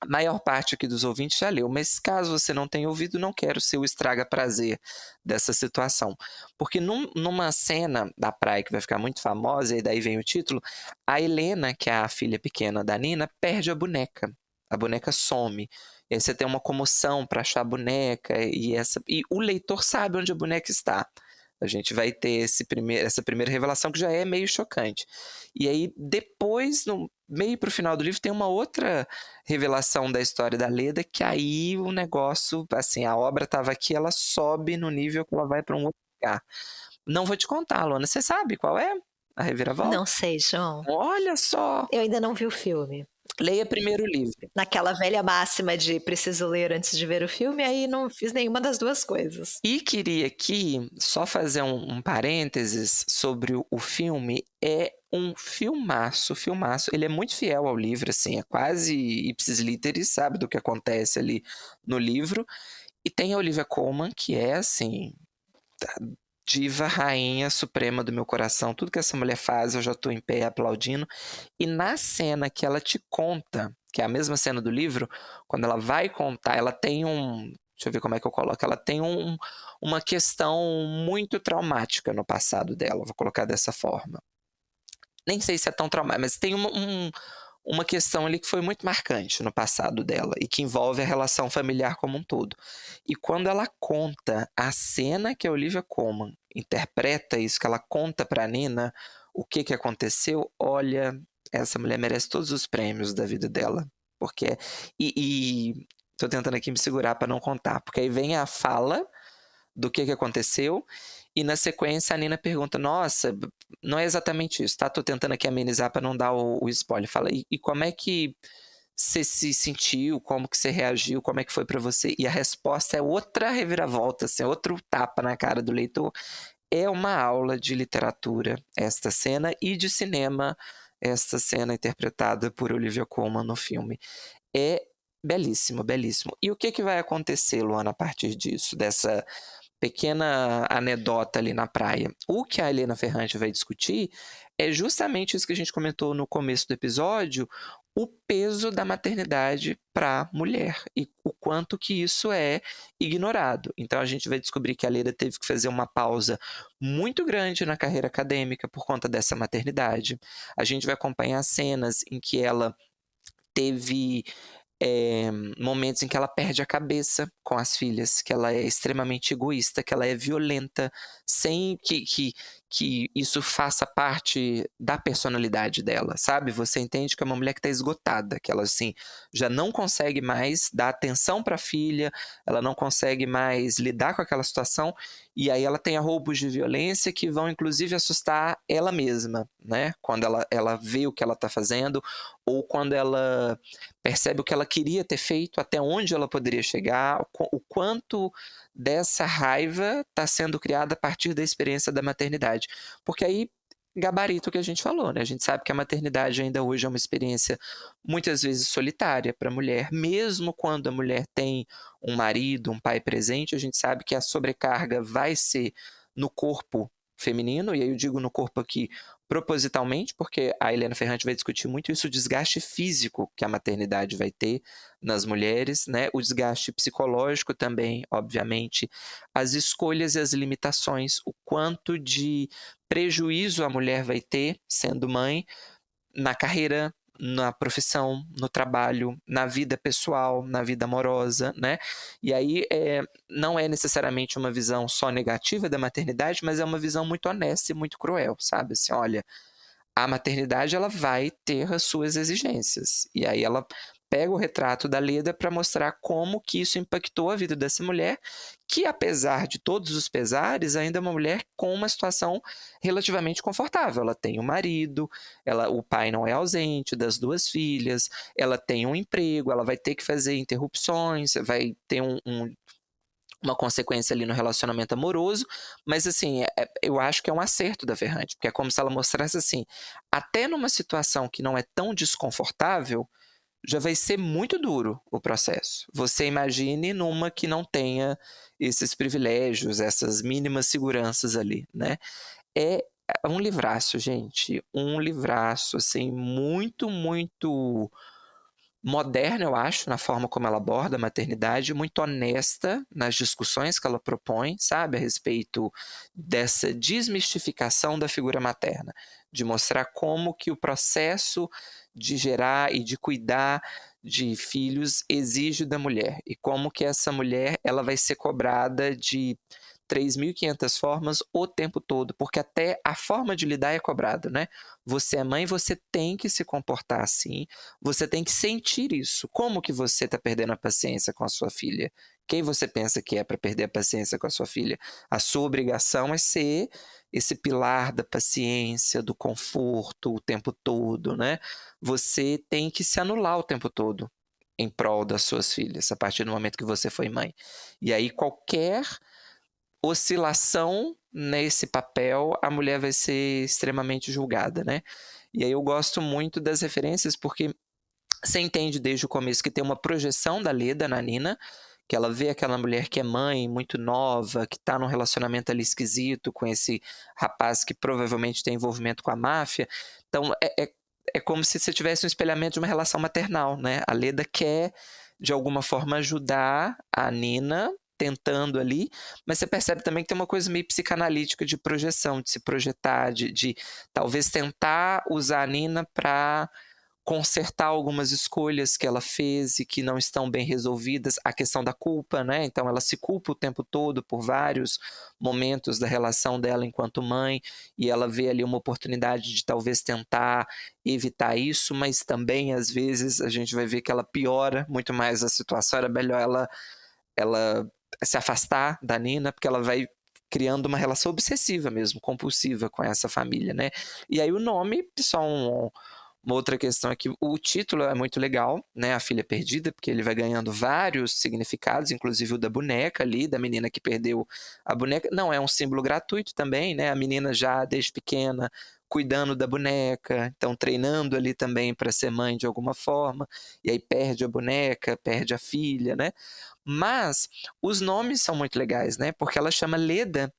a maior parte aqui dos ouvintes já leu, mas caso você não tenha ouvido, não quero ser o estraga-prazer dessa situação. Porque numa cena da praia que vai ficar muito famosa, e daí vem o título, a Helena, que é a filha pequena da Nina, perde a boneca. A boneca some. E aí você tem uma comoção para achar a boneca, e o leitor sabe onde a boneca está. A gente vai ter essa primeira revelação que já é meio chocante. E aí, depois, no meio para o final do livro, tem uma outra revelação da história da Leda, que aí o negócio, assim, a obra estava aqui, ela sobe no nível que ela vai para um outro lugar. Não vou te contar, Luana. Você sabe qual é a reviravolta? Não sei, João. Olha só! Eu ainda não vi o filme. Leia primeiro o livro. Naquela velha máxima de preciso ler antes de ver o filme, aí não fiz nenhuma das duas coisas. E queria aqui só fazer um parênteses sobre o filme. É um filmaço. Ele é muito fiel ao livro, assim, é quase ipsis literis, sabe, do que acontece ali no livro. E tem a Olivia Colman, que é, assim, diva, rainha suprema do meu coração. Tudo que essa mulher faz, eu já estou em pé aplaudindo. E na cena que ela te conta, que é a mesma cena do livro, quando ela vai contar, ela tem deixa eu ver como é que eu coloco. Ela tem uma questão muito traumática no passado dela, vou colocar dessa forma. Nem sei se é tão traumática, mas tem uma questão ali que foi muito marcante no passado dela e que envolve a relação familiar como um todo. E quando ela conta a cena que a Olivia Colman interpreta isso, que ela conta para a Nina o que aconteceu, olha, essa mulher merece todos os prêmios da vida dela. Porque tô tentando aqui me segurar para não contar, porque aí vem a fala do que aconteceu, e na sequência a Nina pergunta, nossa, não é exatamente isso, tá? Tô tentando aqui amenizar para não dar o spoiler. Fala, e como é que você se sentiu, como que você reagiu, como é que foi para você? E a resposta é outra reviravolta, assim, outro tapa na cara do leitor. É uma aula de literatura esta cena, e de cinema esta cena interpretada por Olivia Colman no filme. É belíssimo, belíssimo. E o que vai acontecer, Luana, a partir disso, dessa pequena anedota ali na praia? O que a Helena Ferrante vai discutir é justamente isso que a gente comentou no começo do episódio, o peso da maternidade para a mulher e o quanto que isso é ignorado. Então a gente vai descobrir que a Leda teve que fazer uma pausa muito grande na carreira acadêmica por conta dessa maternidade. A gente vai acompanhar cenas em que ela teve momentos em que ela perde a cabeça com as filhas, que ela é extremamente egoísta, que ela é violenta, sem que isso faça parte da personalidade dela, sabe? Você entende que é uma mulher que está esgotada, que ela assim, já não consegue mais dar atenção para a filha, ela não consegue mais lidar com aquela situação, e aí ela tem arroubos de violência que vão inclusive assustar ela mesma, né? Quando ela vê o que ela está fazendo, ou quando ela percebe o que ela queria ter feito, até onde ela poderia chegar, o quanto dessa raiva está sendo criada a partir da experiência da maternidade. Porque aí, gabarito o que a gente falou, né? A gente sabe que a maternidade ainda hoje é uma experiência muitas vezes solitária para a mulher, mesmo quando a mulher tem um marido, um pai presente, a gente sabe que a sobrecarga vai ser no corpo feminino, e aí eu digo no corpo aqui propositalmente, porque a Helena Ferrante vai discutir muito isso, o desgaste físico que a maternidade vai ter nas mulheres, né? O desgaste psicológico também, obviamente, as escolhas e as limitações, o quanto de prejuízo a mulher vai ter sendo mãe na carreira, na profissão, no trabalho, na vida pessoal, na vida amorosa, né? E aí não é necessariamente uma visão só negativa da maternidade, mas é uma visão muito honesta e muito cruel, sabe? Assim, olha, a maternidade ela vai ter as suas exigências. E aí ela pega o retrato da Leda para mostrar como que isso impactou a vida dessa mulher, que apesar de todos os pesares, ainda é uma mulher com uma situação relativamente confortável. Ela tem um marido, o pai não é ausente das 2 filhas, ela tem um emprego, ela vai ter que fazer interrupções, vai ter uma consequência ali no relacionamento amoroso, mas assim, eu acho que é um acerto da Ferrante, porque é como se ela mostrasse assim, até numa situação que não é tão desconfortável, já vai ser muito duro o processo. Você imagine numa que não tenha esses privilégios, essas mínimas seguranças ali, né? É um livraço, gente, um livraço, assim, muito, muito moderna, eu acho, na forma como ela aborda a maternidade, muito honesta nas discussões que ela propõe, sabe, a respeito dessa desmistificação da figura materna, de mostrar como que o processo de gerar e de cuidar de filhos exige da mulher, e como que essa mulher ela vai ser cobrada de 3.500 formas o tempo todo, porque até a forma de lidar é cobrada, né? Você é mãe, você tem que se comportar assim, você tem que sentir isso. Como que você está perdendo a paciência com a sua filha? Quem você pensa que é para perder a paciência com a sua filha? A sua obrigação é ser esse pilar da paciência, do conforto o tempo todo, né? Você tem que se anular o tempo todo em prol das suas filhas, a partir do momento que você foi mãe. E aí qualquer oscilação nesse papel, a mulher vai ser extremamente julgada, né? E aí eu gosto muito das referências, porque você entende desde o começo que tem uma projeção da Leda na Nina, que ela vê aquela mulher que é mãe, muito nova, que está num relacionamento ali esquisito com esse rapaz que provavelmente tem envolvimento com a máfia. Então é como se você tivesse um espelhamento de uma relação maternal, né? A Leda quer, de alguma forma, ajudar a Nina, tentando ali, mas você percebe também que tem uma coisa meio psicanalítica de projeção, de se projetar, de talvez tentar usar a Nina para consertar algumas escolhas que ela fez e que não estão bem resolvidas, a questão da culpa, né? Então ela se culpa o tempo todo por vários momentos da relação dela enquanto mãe, e ela vê ali uma oportunidade de talvez tentar evitar isso, mas também às vezes a gente vai ver que ela piora muito mais a situação. Era melhor ela se afastar da Nina, porque ela vai criando uma relação obsessiva mesmo, compulsiva com essa família, né? E aí o nome, só uma outra questão é que o título é muito legal, né? A Filha Perdida, porque ele vai ganhando vários significados, inclusive o da boneca ali, da menina que perdeu a boneca. Não é um símbolo gratuito também, né? A menina já desde pequena cuidando da boneca, então treinando ali também para ser mãe de alguma forma, e aí perde a boneca, perde a filha, né? Mas os nomes são muito legais, né? Porque ela chama Leda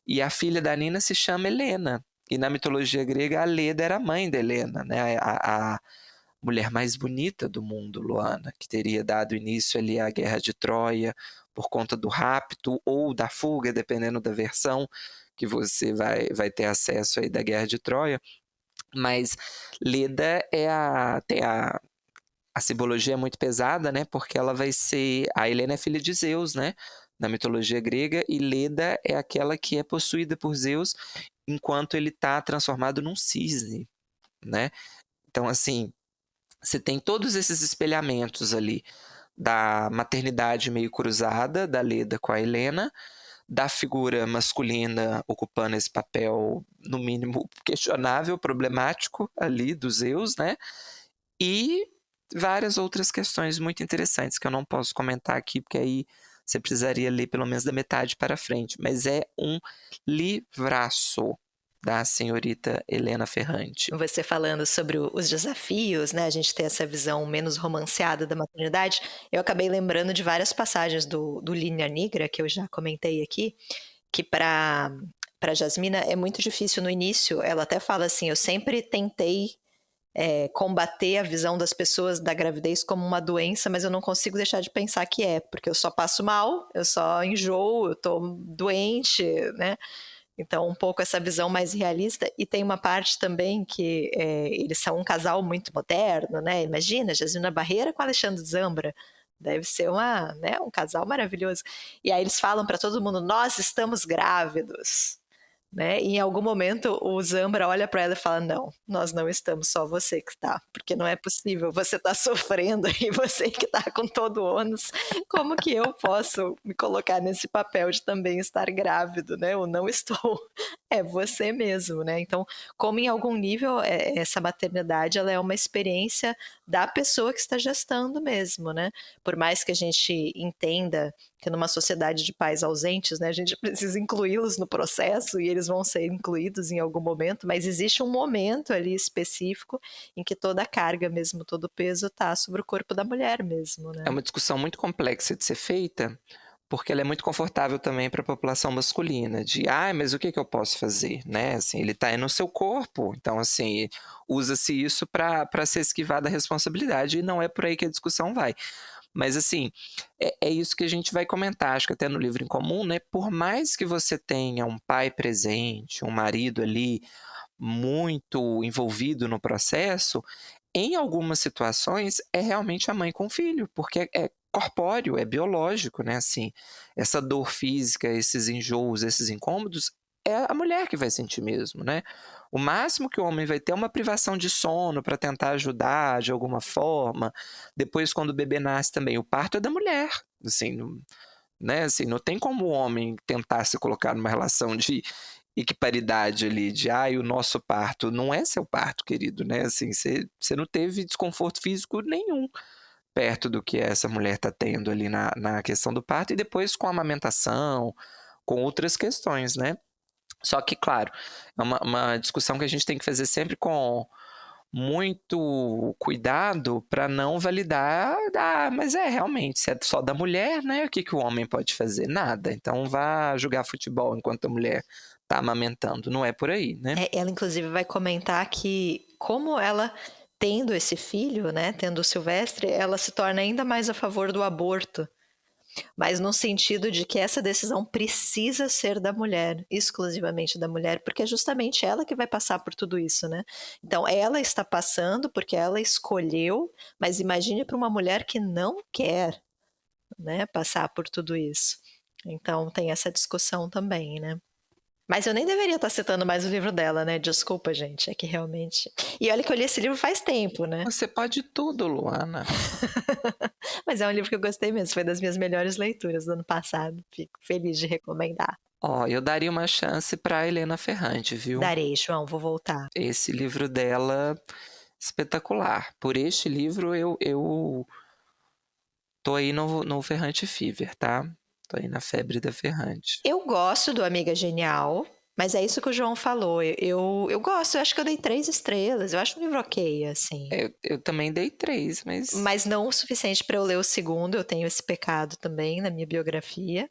e a filha da Nina se chama Helena. E na mitologia grega, a Leda era a mãe da Helena, né? A mulher mais bonita do mundo, Luana, que teria dado início ali à Guerra de Troia por conta do rapto ou da fuga, dependendo da versão que você vai ter acesso aí da Guerra de Troia. Mas Leda tem a simbologia é muito pesada, né? Porque ela vai ser... A Helena é filha de Zeus, né? Na mitologia grega, e Leda é aquela que é possuída por Zeus enquanto ele está transformado num cisne, né? Então, assim, você tem todos esses espelhamentos ali da maternidade meio cruzada da Leda com a Helena, da figura masculina ocupando esse papel, no mínimo, questionável, problemático ali do Zeus, né? E várias outras questões muito interessantes que eu não posso comentar aqui, porque aí você precisaria ler pelo menos da metade para frente. Mas é um livraço da senhorita Helena Ferrante. Você falando sobre os desafios, né? A gente ter essa visão menos romanceada da maternidade. Eu acabei lembrando de várias passagens do Linha Negra, que eu já comentei aqui, que para Jasmina é muito difícil no início. Ela até fala assim, eu sempre tentei combater a visão das pessoas da gravidez como uma doença, mas eu não consigo deixar de pensar que porque eu só passo mal, eu só enjoo, eu tô doente, né? Então, um pouco essa visão mais realista, e tem uma parte também que eles são um casal muito moderno, né? Imagina, Jasmina Barreira com Alexandre Zambra, deve ser um casal maravilhoso. E aí eles falam para todo mundo, nós estamos grávidos. Né? E em algum momento o Zambra olha para ela e fala, não, nós não estamos, só você que está, porque não é possível, você está sofrendo e você que está com todo o ônus, como que eu posso me colocar nesse papel de também estar grávido, né? Eu não estou, é você mesmo, né? Então, como em algum nível essa maternidade ela é uma experiência da pessoa que está gestando mesmo, né? Por mais que a gente entenda que numa sociedade de pais ausentes, né, a gente precisa incluí-los no processo e eles vão ser incluídos em algum momento, mas existe um momento ali específico em que toda a carga mesmo, todo o peso está sobre o corpo da mulher mesmo, né? É uma discussão muito complexa de ser feita, porque ela é muito confortável também para a população masculina, de, mas o que eu posso fazer, né? Assim, ele está aí no seu corpo, então, assim, usa-se isso para se esquivar da responsabilidade, e não é por aí que a discussão vai. Mas, assim, é isso que a gente vai comentar, acho que até no livro em comum, né? Por mais que você tenha um pai presente, um marido ali muito envolvido no processo, em algumas situações é realmente a mãe com o filho, porque é corpóreo, é biológico, né? Assim, essa dor física, esses enjoos, esses incômodos, é a mulher que vai sentir mesmo, né? O máximo que o homem vai ter é uma privação de sono para tentar ajudar de alguma forma. Depois, quando o bebê nasce também, o parto é da mulher. Assim, né? Assim, não tem como o homem tentar se colocar numa relação de equiparidade ali, de o nosso parto. Não é seu parto, querido, né? Assim, você não teve desconforto físico nenhum perto do que essa mulher está tendo ali na questão do parto, e depois com a amamentação, com outras questões, né? Só que, claro, é uma discussão que a gente tem que fazer sempre com muito cuidado para não validar, mas realmente, se é só da mulher, né? O que o homem pode fazer? Nada. Então vá jogar futebol enquanto a mulher está amamentando. Não é por aí, né? Ela, inclusive, vai comentar que como ela, tendo esse filho, né, tendo o Silvestre, ela se torna ainda mais a favor do aborto. Mas no sentido de que essa decisão precisa ser da mulher, exclusivamente da mulher, porque é justamente ela que vai passar por tudo isso, né? Então, ela está passando porque ela escolheu, mas imagine para uma mulher que não quer, né, passar por tudo isso. Então, tem essa discussão também, né? Mas eu nem deveria estar citando mais o livro dela, né? Desculpa, gente, é que realmente... E olha que eu li esse livro faz tempo, né? Você pode tudo, Luana. Mas é um livro que eu gostei mesmo, foi das minhas melhores leituras do ano passado. Fico feliz de recomendar. Eu daria uma chance para Helena Ferrante, viu? Darei, João, vou voltar. Esse livro dela, espetacular. Por este livro, eu tô aí no Ferrante Fever, tá? Tô aí na febre da Ferrante. Eu gosto do Amiga Genial, mas é isso que o João falou. Eu gosto, eu acho que eu dei 3 estrelas. Eu acho um livro ok, assim. Eu também dei 3, mas... Mas não o suficiente para eu ler o segundo. Eu tenho esse pecado também na minha biografia.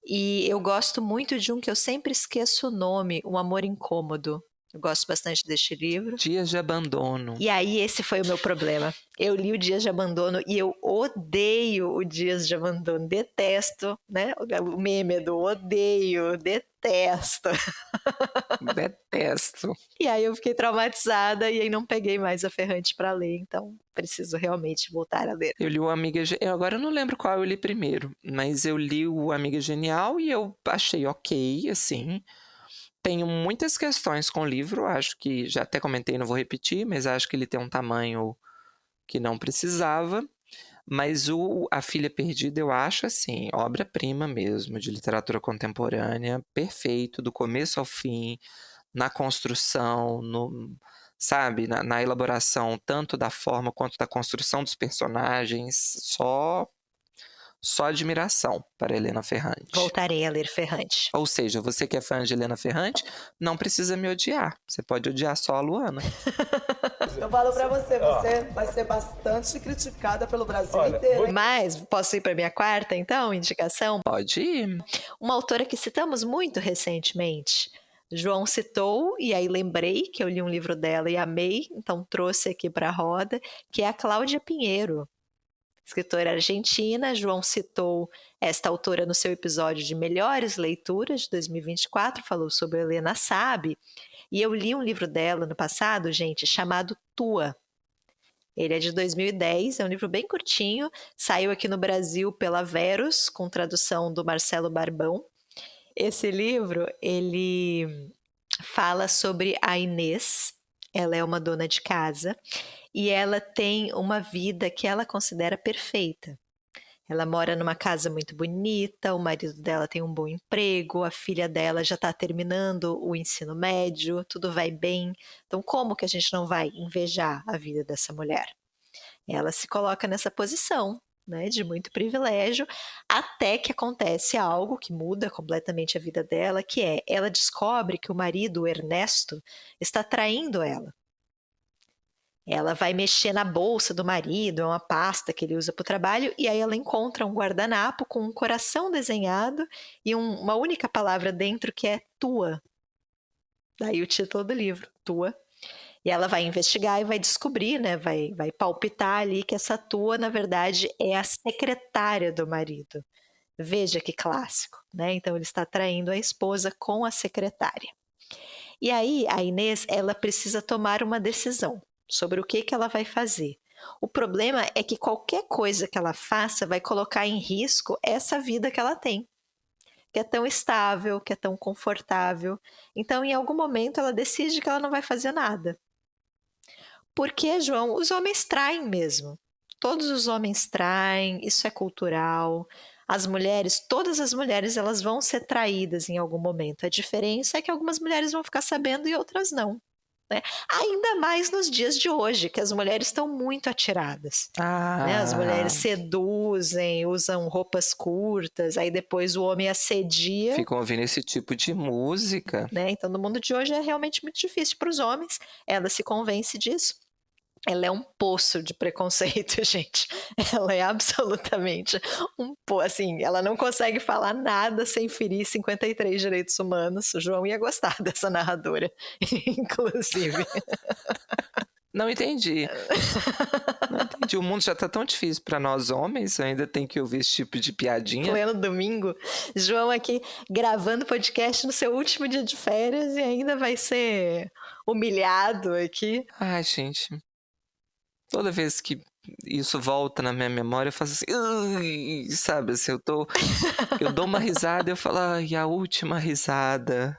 E eu gosto muito de um que eu sempre esqueço o nome, Um Amor Incômodo. Eu gosto bastante deste livro. Dias de Abandono. E aí esse foi o meu problema. Eu li o Dias de Abandono e eu odeio o Dias de Abandono. Detesto, né? O meme do odeio, detesto. Detesto. E aí eu fiquei traumatizada e aí não peguei mais a Ferrante para ler. Então preciso realmente voltar a ler. Eu li o Amiga... Agora eu não lembro qual eu li primeiro, mas eu li o Amiga Genial e eu achei ok, assim... Tenho muitas questões com o livro, acho que, já até comentei, não vou repetir, mas acho que ele tem um tamanho que não precisava. Mas A Filha Perdida eu acho, assim, obra-prima mesmo, de literatura contemporânea, perfeito, do começo ao fim, na construção, sabe, na elaboração tanto da forma quanto da construção dos personagens, só admiração para Helena Ferrante. Voltarei a ler Ferrante. Ou seja, você que é fã de Helena Ferrante, não precisa me odiar. Você pode odiar só a Luana. Eu falo pra você vai ser bastante criticada pelo Brasil inteiro. Mas, posso ir pra minha quarta, então, indicação? Pode ir. Uma autora que citamos muito recentemente. João citou, e aí lembrei que eu li um livro dela e amei, então trouxe aqui pra roda, que é a Cláudia Pinheiro. escritora argentina. João citou esta autora no seu episódio de Melhores Leituras de 2024, falou sobre Helena Sabe, e eu li um livro dela no passado, gente, chamado Tua. Ele é de 2010, é um livro bem curtinho, saiu aqui no Brasil pela Verus, com tradução do Marcelo Barbão. Esse livro, ele fala sobre a Inês. Ela é uma dona de casa e ela tem uma vida que ela considera perfeita. Ela mora numa casa muito bonita, o marido dela tem um bom emprego, a filha dela já está terminando o ensino médio, tudo vai bem. Então, como que a gente não vai invejar a vida dessa mulher? Ela se coloca nessa posição, né, de muito privilégio, até que acontece algo que muda completamente a vida dela, que é, ela descobre que o marido, o Ernesto, está traindo ela. Ela vai mexer na bolsa do marido, é uma pasta que ele usa para o trabalho, e aí ela encontra um guardanapo com um coração desenhado e uma única palavra dentro que é tua. Daí o título do livro, Tua. E ela vai investigar e vai descobrir, né? Vai palpitar ali que essa tua, na verdade, é a secretária do marido. Veja que clássico, né? Então ele está traindo a esposa com a secretária. E aí a Inês, ela precisa tomar uma decisão sobre o que ela vai fazer. O problema é que qualquer coisa que ela faça vai colocar em risco essa vida que ela tem, que é tão estável, que é tão confortável. Então, em algum momento, ela decide que ela não vai fazer nada. Porque, João, os homens traem mesmo. Todos os homens traem, isso é cultural. As mulheres, todas as mulheres, elas vão ser traídas em algum momento. A diferença é que algumas mulheres vão ficar sabendo e outras não. Né? Ainda mais nos dias de hoje, que as mulheres estão muito atiradas. Né? As mulheres seduzem, usam roupas curtas, aí depois o homem assedia. Ficam ouvindo esse tipo de música. Né? Então, no mundo de hoje é realmente muito difícil para os homens. Ela se convence disso. Ela é um poço de preconceito, gente. Ela é absolutamente um poço. Assim, ela não consegue falar nada sem ferir 53 direitos humanos. O João ia gostar dessa narradora, inclusive. Não entendi. Não entendi. O mundo já tá tão difícil para nós homens, eu ainda tem que ouvir esse tipo de piadinha. Pleno domingo, João aqui gravando podcast no seu último dia de férias e ainda vai ser humilhado aqui. Ai, gente. Toda vez que isso volta na minha memória, eu faço assim, sabe, assim, eu dou uma risada e eu falo, ai, a última risada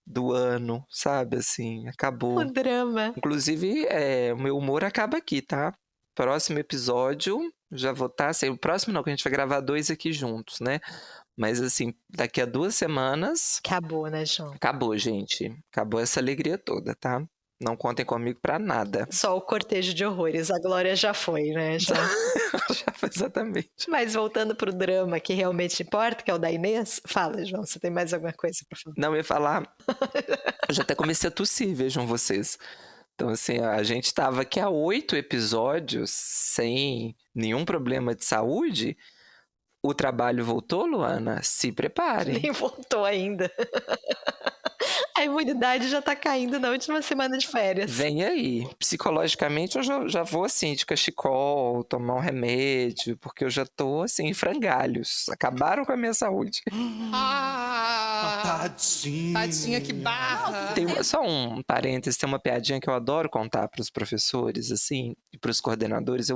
do ano, sabe, assim, acabou. O drama. Inclusive, o meu humor acaba aqui, tá? Próximo episódio, já vou estar, assim, o próximo não, que a gente vai gravar 2 aqui juntos, né? Mas, assim, daqui a 2 semanas... Acabou, né, João? Acabou, gente. Acabou essa alegria toda, tá? Não contem comigo pra nada. Só o cortejo de horrores, a glória já foi, né? Já foi, exatamente. Mas voltando pro drama que realmente importa, que é o da Inês, fala, João, você tem mais alguma coisa pra falar? Não, eu ia falar... Eu já até comecei a tossir, vejam vocês. Então, assim, a gente tava aqui há 8 episódios sem nenhum problema de saúde. O trabalho voltou, Luana? Se prepare. Nem voltou ainda. A imunidade já tá caindo na última semana de férias. Vem aí. Psicologicamente eu já vou assim, de cachecol, tomar um remédio, porque eu já tô assim, em frangalhos. Acabaram com a minha saúde. Tadinha. Tadinha, que barra. Só um parênteses, tem uma piadinha que eu adoro contar pros professores, assim, e pros coordenadores.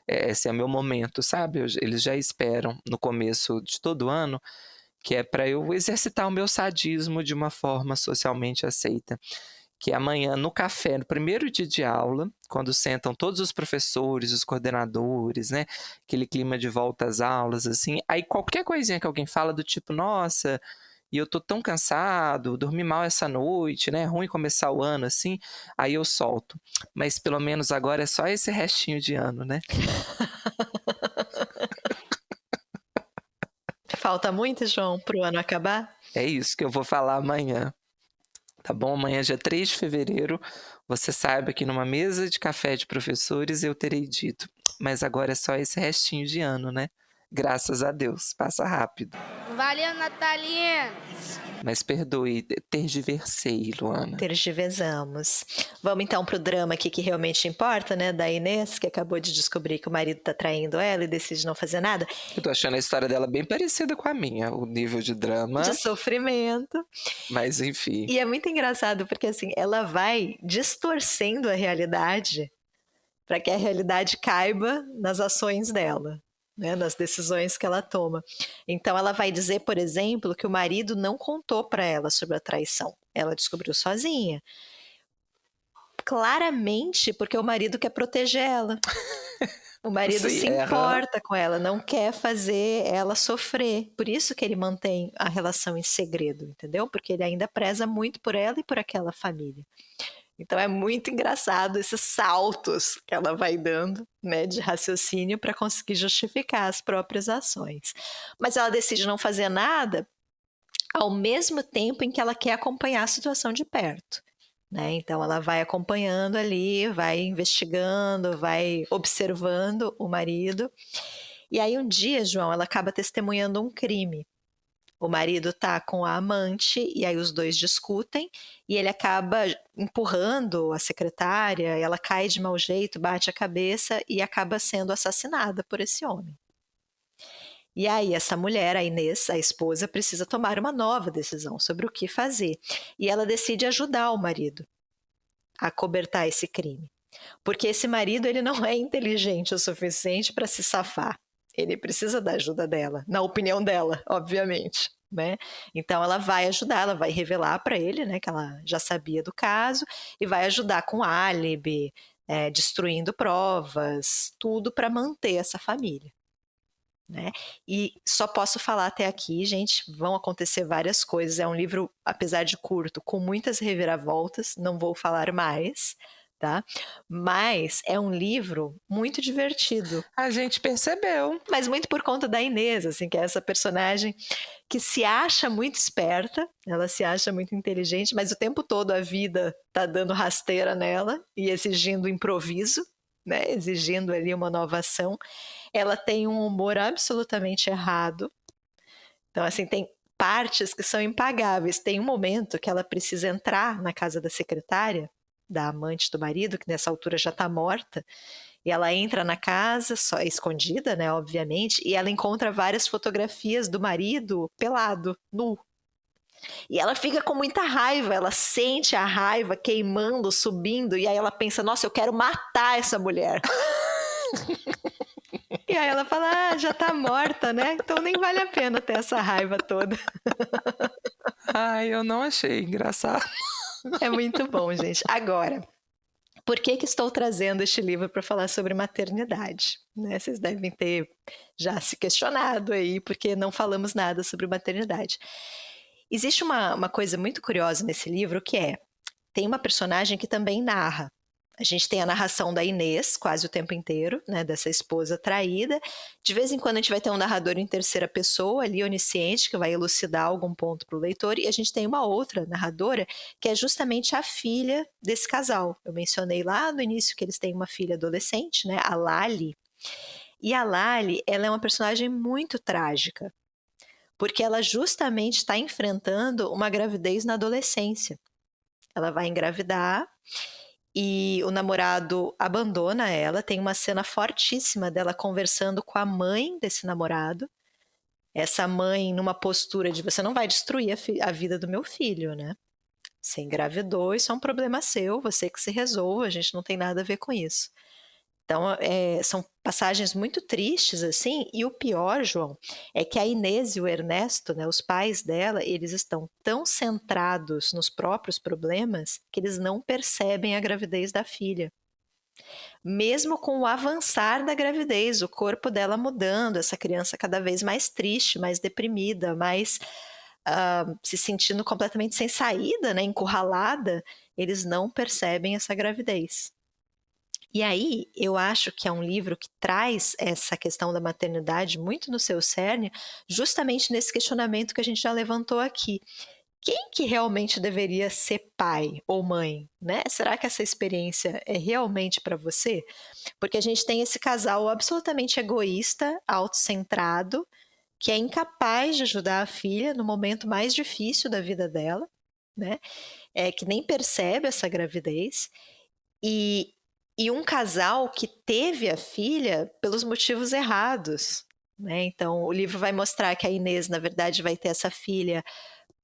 Esse é o meu momento, sabe? Eles já esperam no começo de todo ano, que é para eu exercitar o meu sadismo de uma forma socialmente aceita. Que é amanhã, no café, no primeiro dia de aula, quando sentam todos os professores, os coordenadores, né? Aquele clima de volta às aulas, assim. Aí qualquer coisinha que alguém fala do tipo, nossa, e eu tô tão cansado, dormi mal essa noite, né? É ruim começar o ano, assim. Aí eu solto. Mas pelo menos agora é só esse restinho de ano, né? Falta muito, João, pro ano acabar? É isso que eu vou falar amanhã. Tá bom? Amanhã, dia 3 de fevereiro, você saiba que numa mesa de café de professores eu terei dito. Mas agora é só esse restinho de ano, né? Graças a Deus. Passa rápido. Valeu, Natalina. Mas perdoe, tergiversei, Luana. Tergiversamos. Vamos então pro drama aqui que realmente importa, né? Da Inês, que acabou de descobrir que o marido tá traindo ela e decide não fazer nada. Eu tô achando a história dela bem parecida com a minha, o nível de drama. De sofrimento. Mas enfim. E é muito engraçado porque assim, ela vai distorcendo a realidade para que a realidade caiba nas ações dela. Né, nas decisões que ela toma. Então ela vai dizer, por exemplo, que o marido não contou para ela sobre a traição. Ela descobriu sozinha. Claramente porque o marido quer proteger ela. O marido se importa com ela, não quer fazer ela sofrer. Por isso que ele mantém a relação em segredo, entendeu? Porque ele ainda preza muito por ela e por aquela família. Então é muito engraçado esses saltos que ela vai dando, né, de raciocínio para conseguir justificar as próprias ações. Mas ela decide não fazer nada ao mesmo tempo em que ela quer acompanhar a situação de perto. Né? Então ela vai acompanhando ali, vai investigando, vai observando o marido. E aí um dia, João, ela acaba testemunhando um crime. O marido tá com a amante e aí os dois discutem e ele acaba empurrando a secretária, ela cai de mau jeito, bate a cabeça e acaba sendo assassinada por esse homem. E aí essa mulher, a Inês, a esposa, precisa tomar uma nova decisão sobre o que fazer. E ela decide ajudar o marido a cobertar esse crime. Porque esse marido ele não é inteligente o suficiente para se safar. Ele precisa da ajuda dela, na opinião dela, obviamente, né? Então ela vai ajudar, ela vai revelar para ele, né, que ela já sabia do caso e vai ajudar com álibi, destruindo provas, tudo para manter essa família, né? E só posso falar até aqui, gente, vão acontecer várias coisas. É um livro, apesar de curto, com muitas reviravoltas, não vou falar mais. Tá? Mas é um livro muito divertido. A gente percebeu. Mas muito por conta da Inês, assim, que é essa personagem que se acha muito esperta, ela se acha muito inteligente, mas o tempo todo a vida tá dando rasteira nela e exigindo improviso, né? Exigindo ali uma nova ação. Ela tem um humor absolutamente errado. Então, assim, tem partes que são impagáveis. Tem um momento que ela precisa entrar na casa da secretária, da amante do marido, que nessa altura já está morta, e ela entra na casa, só escondida, né, obviamente, e ela encontra várias fotografias do marido pelado, nu. E ela fica com muita raiva, ela sente a raiva queimando, subindo, e aí ela pensa, nossa, eu quero matar essa mulher. E aí ela fala, já tá morta, né? Então nem vale a pena ter essa raiva toda. Ai, eu não achei engraçado. É muito bom, gente. Agora, por que estou trazendo este livro para falar sobre maternidade? Né? Vocês devem ter já se questionado aí, porque não falamos nada sobre maternidade. Existe uma coisa muito curiosa nesse livro, que tem uma personagem que também narra. A gente tem a narração da Inês quase o tempo inteiro, né, dessa esposa traída. De vez em quando a gente vai ter um narrador em terceira pessoa, ali onisciente, que vai elucidar algum ponto para o leitor. E a gente tem uma outra narradora, que é justamente a filha desse casal. Eu mencionei lá no início que eles têm uma filha adolescente, né, a Lali. E a Lali, ela é uma personagem muito trágica, porque ela justamente está enfrentando uma gravidez na adolescência. Ela vai engravidar e o namorado abandona ela. Tem uma cena fortíssima dela conversando com a mãe desse namorado. Essa mãe numa postura de você não vai destruir a vida do meu filho, né? Você engravidou, isso é um problema seu, você que se resolva, a gente não tem nada a ver com isso. Então, são passagens muito tristes, assim, e o pior, João, é que a Inês e o Ernesto, né, os pais dela, eles estão tão centrados nos próprios problemas que eles não percebem a gravidez da filha. Mesmo com o avançar da gravidez, o corpo dela mudando, essa criança cada vez mais triste, mais deprimida, mais se sentindo completamente sem saída, né, encurralada, eles não percebem essa gravidez. E aí, eu acho que é um livro que traz essa questão da maternidade muito no seu cerne, justamente nesse questionamento que a gente já levantou aqui. Quem que realmente deveria ser pai ou mãe, né? Será que essa experiência é realmente para você? Porque a gente tem esse casal absolutamente egoísta, autocentrado, que é incapaz de ajudar a filha no momento mais difícil da vida dela, né? Que nem percebe essa gravidez, e um casal que teve a filha pelos motivos errados, né? Então, o livro vai mostrar que a Inês, na verdade, vai ter essa filha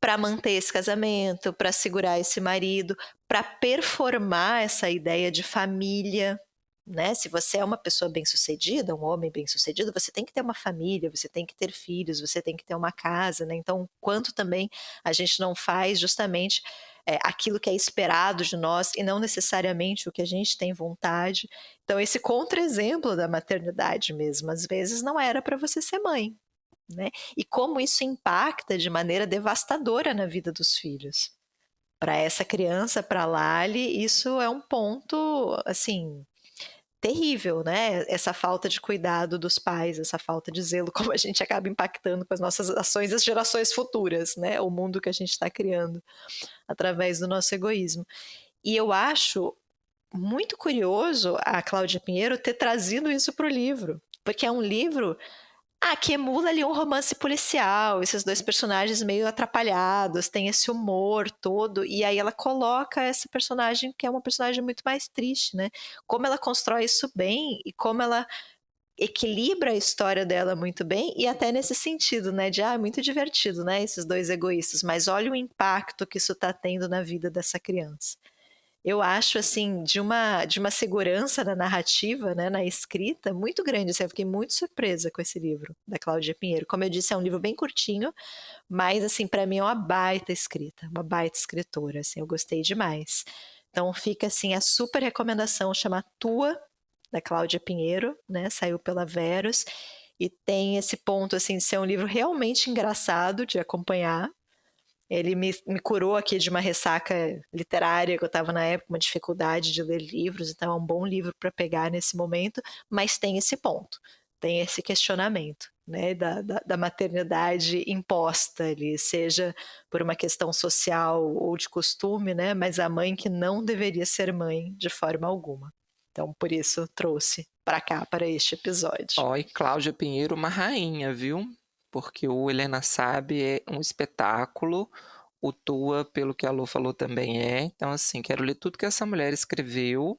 para manter esse casamento, para segurar esse marido, para performar essa ideia de família, né? Se você é uma pessoa bem-sucedida, um homem bem-sucedido, você tem que ter uma família, você tem que ter filhos, você tem que ter uma casa, né? Então, quanto também a gente não faz justamente aquilo que é esperado de nós e não necessariamente o que a gente tem vontade. Então, esse contra-exemplo da maternidade mesmo, às vezes não era para você ser mãe, né? E como isso impacta de maneira devastadora na vida dos filhos. Para essa criança, para Lali, isso é um ponto, assim, terrível, né? Essa falta de cuidado dos pais, essa falta de zelo, como a gente acaba impactando com as nossas ações as gerações futuras, né? O mundo que a gente está criando através do nosso egoísmo. E eu acho muito curioso a Cláudia Pinheiro ter trazido isso para o livro, porque é um livro que emula ali um romance policial, esses dois personagens meio atrapalhados, tem esse humor todo, e aí ela coloca essa personagem que é uma personagem muito mais triste, né? Como ela constrói isso bem e como ela equilibra a história dela muito bem, e até nesse sentido, né? De, é muito divertido, né? Esses dois egoístas, mas olha o impacto que isso está tendo na vida dessa criança. Eu acho, assim, de uma segurança na narrativa, né, na escrita, muito grande. Assim, eu fiquei muito surpresa com esse livro, da Cláudia Pinheiro. Como eu disse, é um livro bem curtinho, mas, assim, para mim é uma baita escrita, uma baita escritora, assim, eu gostei demais. Então fica, assim, a super recomendação, chama Tua, da Cláudia Pinheiro, né, saiu pela Verus, e tem esse ponto, assim, de ser um livro realmente engraçado de acompanhar. Ele me curou aqui de uma ressaca literária que eu estava na época, uma dificuldade de ler livros, então é um bom livro para pegar nesse momento, mas tem esse ponto, tem esse questionamento, né, da maternidade imposta ali, seja por uma questão social ou de costume, né, mas a mãe que não deveria ser mãe de forma alguma. Então, por isso, trouxe para cá, para este episódio. E Cláudia Pinheiro, uma rainha, viu? Porque o Helena Sabe é um espetáculo, o Tua, pelo que a Lô falou, também é. Então, assim, quero ler tudo que essa mulher escreveu.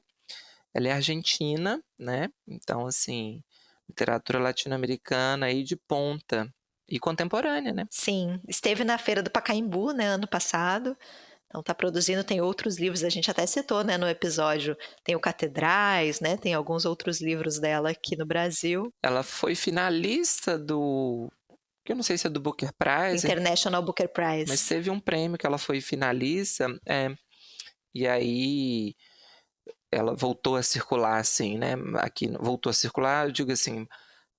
Ela é argentina, né? Então, assim, literatura latino-americana aí de ponta e contemporânea, né? Sim, esteve na Feira do Pacaembu, né, ano passado. Então tá produzindo, tem outros livros, a gente até citou, né, no episódio, tem o Catedrais, né, tem alguns outros livros dela aqui no Brasil. Ela foi finalista do... que eu não sei se é do Booker Prize. International Booker Prize. Mas teve um prêmio que ela foi finalista, e aí ela voltou a circular, assim, né? Aqui, voltou a circular, eu digo assim,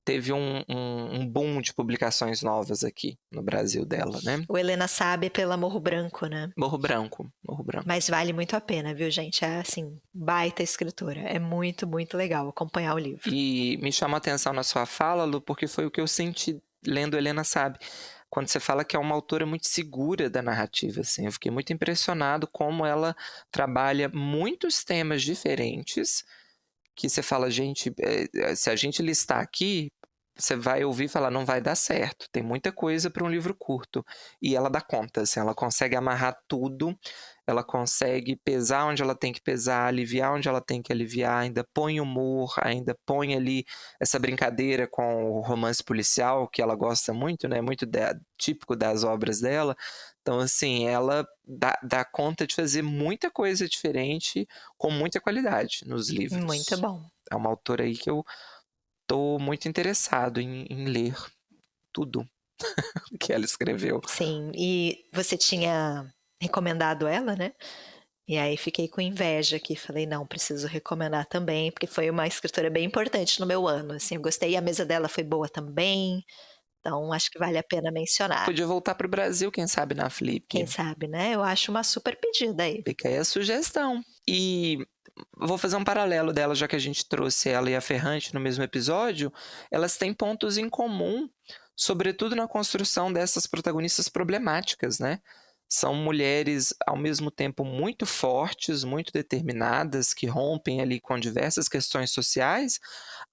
teve um boom de publicações novas aqui no Brasil dela, né? O Helena Sabe pela Morro Branco, né? Morro Branco. Mas vale muito a pena, viu, gente? É, assim, baita escritora. É muito, muito legal acompanhar o livro. E me chamou a atenção na sua fala, Lu, porque foi o que eu senti lendo Helena Sabe, quando você fala que é uma autora muito segura da narrativa, assim, eu fiquei muito impressionado como ela trabalha muitos temas diferentes, que você fala, gente, se a gente listar aqui, você vai ouvir e falar, não vai dar certo, tem muita coisa para um livro curto, e ela dá conta, assim, ela consegue amarrar tudo, ela consegue pesar onde ela tem que pesar, aliviar onde ela tem que aliviar, ainda põe humor, ainda põe ali essa brincadeira com o romance policial, que ela gosta muito, né? Muito típico das obras dela. Então, assim, ela dá conta de fazer muita coisa diferente com muita qualidade nos livros. Muito bom. É uma autora aí que eu tô muito interessado em ler tudo que ela escreveu. Sim, e você tinha recomendado ela, né? E aí fiquei com inveja aqui, falei, não, preciso recomendar também, porque foi uma escritora bem importante no meu ano, assim, eu gostei, a mesa dela foi boa também, então acho que vale a pena mencionar. Podia voltar pro Brasil, quem sabe, na Flip. Quem sabe, né? Eu acho uma super pedida aí. Fica aí a sugestão. E vou fazer um paralelo dela, já que a gente trouxe ela e a Ferrante no mesmo episódio, elas têm pontos em comum, sobretudo na construção dessas protagonistas problemáticas, né? São mulheres, ao mesmo tempo, muito fortes, muito determinadas, que rompem ali com diversas questões sociais,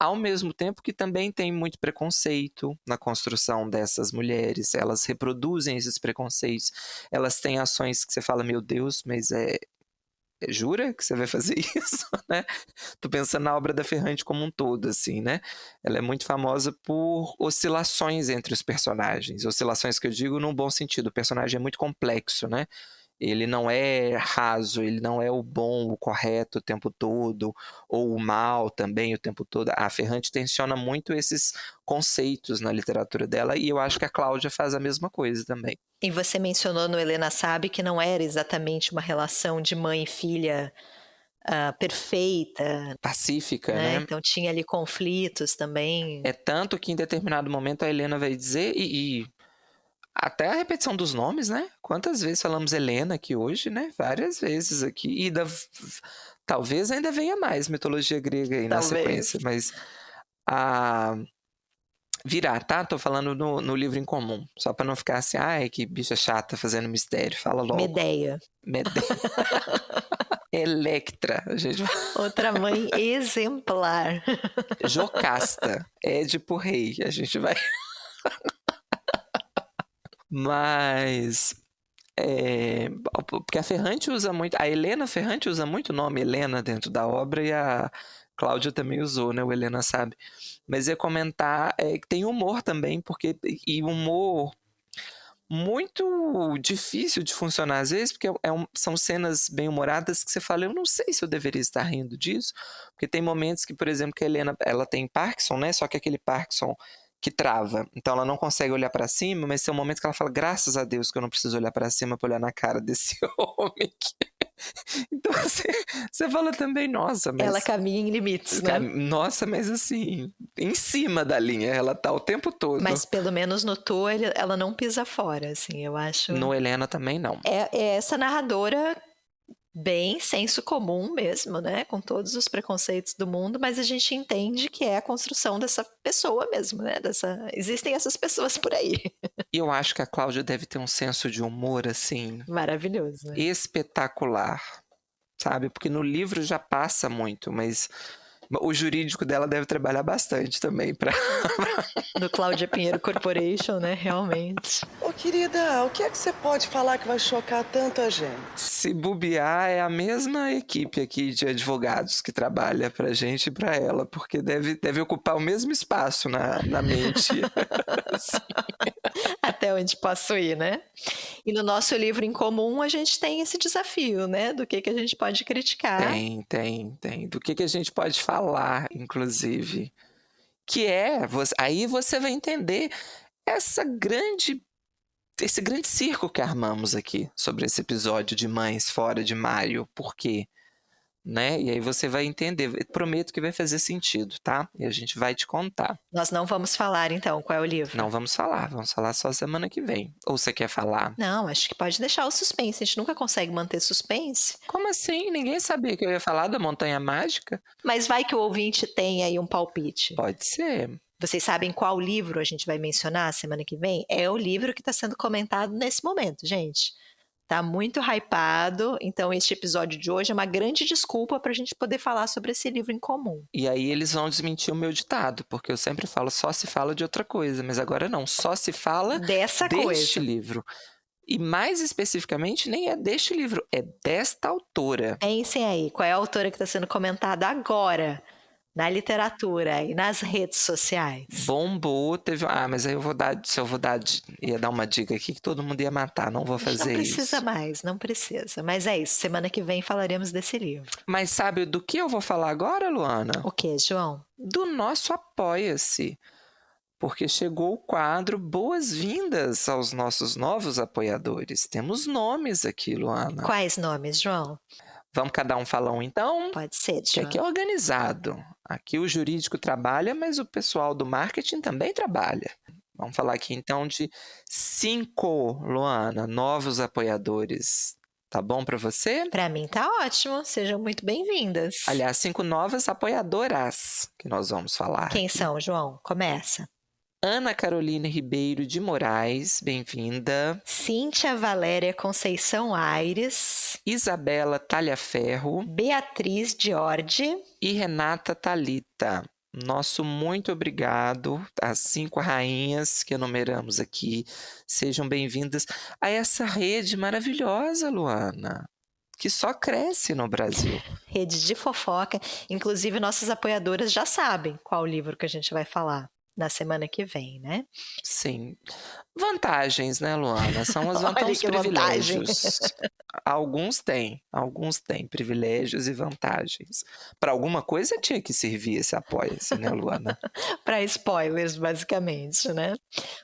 ao mesmo tempo que também tem muito preconceito na construção dessas mulheres. Elas reproduzem esses preconceitos, elas têm ações que você fala, meu Deus, mas jura que você vai fazer isso, né? Tô pensando na obra da Ferrante como um todo, assim, né? Ela é muito famosa por oscilações entre os personagens. Oscilações que eu digo num bom sentido. O personagem é muito complexo, né? Ele não é raso, ele não é o bom, o correto o tempo todo, ou o mal também o tempo todo. A Ferrante tensiona muito esses conceitos na literatura dela, e eu acho que a Cláudia faz a mesma coisa também. E você mencionou no Helena Sabe que não era exatamente uma relação de mãe e filha perfeita. Pacífica, né? Então tinha ali conflitos também. É tanto que em determinado momento a Helena vai dizer, e até a repetição dos nomes, né? Quantas vezes falamos Helena aqui hoje, né? Várias vezes aqui. E talvez ainda venha mais mitologia grega aí na sequência. Mas virá, tá? Tô falando no livro em comum. Só pra não ficar assim, ai, que bicha chata fazendo mistério. Fala logo. Medeia. Electra. A gente vai... Outra mãe exemplar. Jocasta. Édipo Rei. A gente vai... Mas... porque a Ferrante usa muito... A Helena Ferrante usa muito o nome Helena dentro da obra, e a Cláudia também usou, né? O Helena Sabe. Mas ia comentar que tem humor também, e humor muito difícil de funcionar às vezes, porque são cenas bem-humoradas que você fala, eu não sei se eu deveria estar rindo disso, porque tem momentos que, por exemplo, que a Helena, ela tem Parkinson, né? Só que aquele Parkinson que trava, então ela não consegue olhar pra cima, mas tem um momento que ela fala, graças a Deus que eu não preciso olhar pra cima pra olhar na cara desse homem Então você fala também, nossa, mas... Ela caminha em limites, né? Nossa, mas assim, em cima da linha, ela tá o tempo todo. Mas pelo menos no Tu, ela não pisa fora, assim, eu acho. No Helena também não. É essa narradora bem senso comum mesmo, né? Com todos os preconceitos do mundo, mas a gente entende que é a construção dessa pessoa mesmo, né? Existem essas pessoas por aí. E eu acho que a Cláudia deve ter um senso de humor, assim... maravilhoso, né? Espetacular, sabe? Porque no livro já passa muito, mas... o jurídico dela deve trabalhar bastante também para do Cláudia Pinheiro Corporation, né? Realmente. Ô, querida, o que é que você pode falar que vai chocar tanta gente? Se bobear, é a mesma equipe aqui de advogados que trabalha pra gente e pra ela, porque deve ocupar o mesmo espaço na mente. Até onde posso ir, né? E no nosso livro em comum, a gente tem esse desafio, né? Do que a gente pode criticar. Tem. Do que a gente pode falar, inclusive. Que aí você vai entender esse grande circo que armamos aqui sobre esse episódio de Mães Fora de Mário. Por quê? Né? E aí você vai entender. Eu prometo que vai fazer sentido, tá? E a gente vai te contar. Nós não vamos falar, então, qual é o livro? Não vamos falar só semana que vem. Ou você quer falar? Não, acho que pode deixar o suspense. A gente nunca consegue manter suspense. Como assim? Ninguém sabia que eu ia falar da Montanha Mágica? Mas vai que o ouvinte tem aí um palpite. Pode ser. Vocês sabem qual livro a gente vai mencionar semana que vem? É o livro que está sendo comentado nesse momento, gente. Tá muito hypado, então este episódio de hoje é uma grande desculpa pra gente poder falar sobre esse livro em comum. E aí eles vão desmentir o meu ditado, porque eu sempre falo, só se fala de outra coisa, mas agora não, só se fala deste livro. E mais especificamente, nem é deste livro, é desta autora. Pensem aí, qual é a autora que está sendo comentada agora na literatura e nas redes sociais? Bombou, teve... mas aí ia dar uma dica aqui que todo mundo ia matar, não vou fazer isso. Não precisa mais, não precisa. Mas é isso, semana que vem falaremos desse livro. Mas sabe do que eu vou falar agora, Luana? O que, João? Do nosso Apoia-se. Porque chegou o quadro Boas-vindas aos nossos novos apoiadores. Temos nomes aqui, Luana. Quais nomes, João? Vamos cada um falar um, então? Pode ser, João. Que aqui é organizado. Aqui o jurídico trabalha, mas o pessoal do marketing também trabalha. Vamos falar aqui, então, de 5, Luana, novos apoiadores. Tá bom para você? Para mim tá ótimo. Sejam muito bem-vindas. Aliás, 5 novas apoiadoras que nós vamos falar. Quem aqui. são, João? Começa. Ana Carolina Ribeiro de Moraes, bem-vinda. Cíntia Valéria Conceição Aires. Isabela Talhaferro. Beatriz Jorge. E Renata Thalita. Nosso muito obrigado às 5 rainhas que enumeramos aqui. Sejam bem-vindas a essa rede maravilhosa, Luana, que só cresce no Brasil. Rede de fofoca. Inclusive, nossas apoiadoras já sabem qual livro que a gente vai falar na semana que vem, né? Sim. Vantagens, né, Luana? São os privilégios. Alguns têm privilégios e vantagens. Para alguma coisa tinha que servir esse apoia-se, né, Luana? Para spoilers, basicamente, né?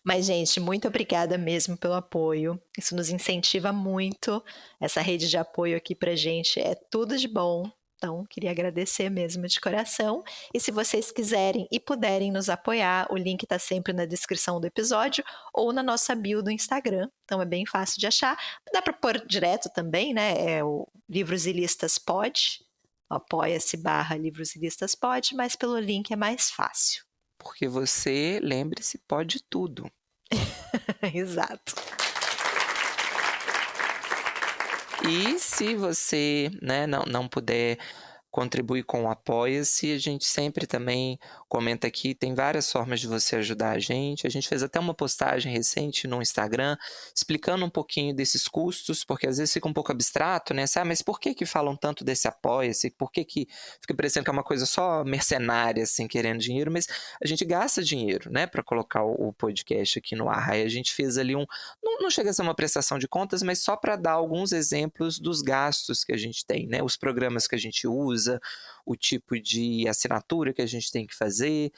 Mas, gente, muito obrigada mesmo pelo apoio. Isso nos incentiva muito. Essa rede de apoio aqui pra gente é tudo de bom. Então, queria agradecer mesmo de coração. E se vocês quiserem e puderem nos apoiar, o link está sempre na descrição do episódio ou na nossa bio do Instagram. Então, é bem fácil de achar. Dá para pôr direto também, né? É o Livros e Listas Pod. Apoia-se / Livros e Listas Pod, mas pelo link é mais fácil. Porque você, lembre-se, pode tudo. Exato. E se você, né, não puder contribuir com o Apoia-se, a gente sempre também comenta aqui, tem várias formas de você ajudar a gente. A gente fez até uma postagem recente no Instagram explicando um pouquinho desses custos, porque às vezes fica um pouco abstrato, né? Mas por que falam tanto desse Apoia-se? Por que fica parecendo que é uma coisa só mercenária, assim, querendo dinheiro? Mas a gente gasta dinheiro, né, para colocar o podcast aqui no ar. Aí a gente fez ali não chega a ser uma prestação de contas, mas só para dar alguns exemplos dos gastos que a gente tem, né? Os programas que a gente usa, o tipo de assinatura que a gente tem que fazer.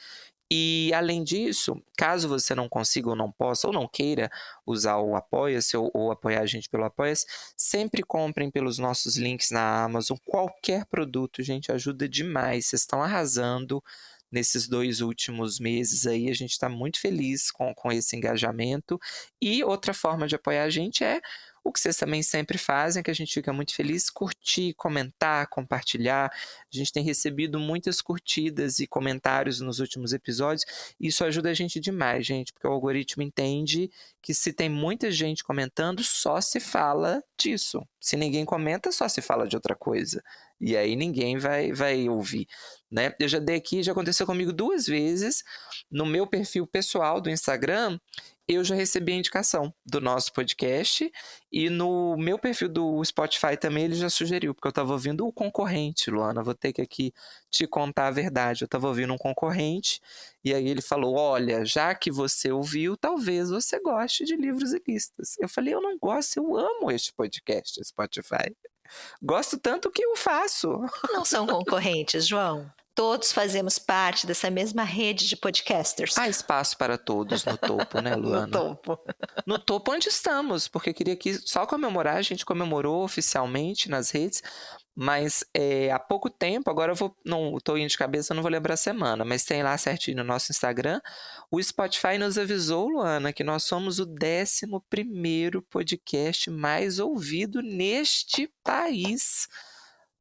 E, além disso, caso você não consiga ou não possa ou não queira usar o Apoia-se ou apoiar a gente pelo Apoia-se, sempre comprem pelos nossos links na Amazon. Qualquer produto, gente, ajuda demais. Vocês estão arrasando nesses 2 últimos meses aí. A gente está muito feliz com esse engajamento. E outra forma de apoiar a gente é o que vocês também sempre fazem, que a gente fica muito feliz, curtir, comentar, compartilhar. A gente tem recebido muitas curtidas e comentários nos últimos episódios. Isso ajuda a gente demais, gente, porque o algoritmo entende que se tem muita gente comentando, só se fala disso. Se ninguém comenta, só se fala de outra coisa. E aí ninguém vai ouvir, né? Eu já dei aqui, já aconteceu comigo 2 vezes, no meu perfil pessoal do Instagram, eu já recebi a indicação do nosso podcast, e no meu perfil do Spotify também ele já sugeriu, porque eu estava ouvindo o concorrente, Luana, vou ter que aqui te contar a verdade, eu estava ouvindo um concorrente, e aí ele falou, olha, já que você ouviu, talvez você goste de Livros e Listas. Eu falei, eu não gosto, eu amo este podcast, Spotify. Gosto tanto que eu faço. Não são concorrentes, João. Todos fazemos parte dessa mesma rede de podcasters. Há espaço para todos no topo, né, Luana? No topo. No topo onde estamos, porque eu queria aqui só comemorar, a gente comemorou oficialmente nas redes, mas há pouco tempo, agora não estou indo de cabeça, não vou lembrar a semana, mas tem lá certinho no nosso Instagram, o Spotify nos avisou, Luana, que nós somos o 11º podcast mais ouvido neste país,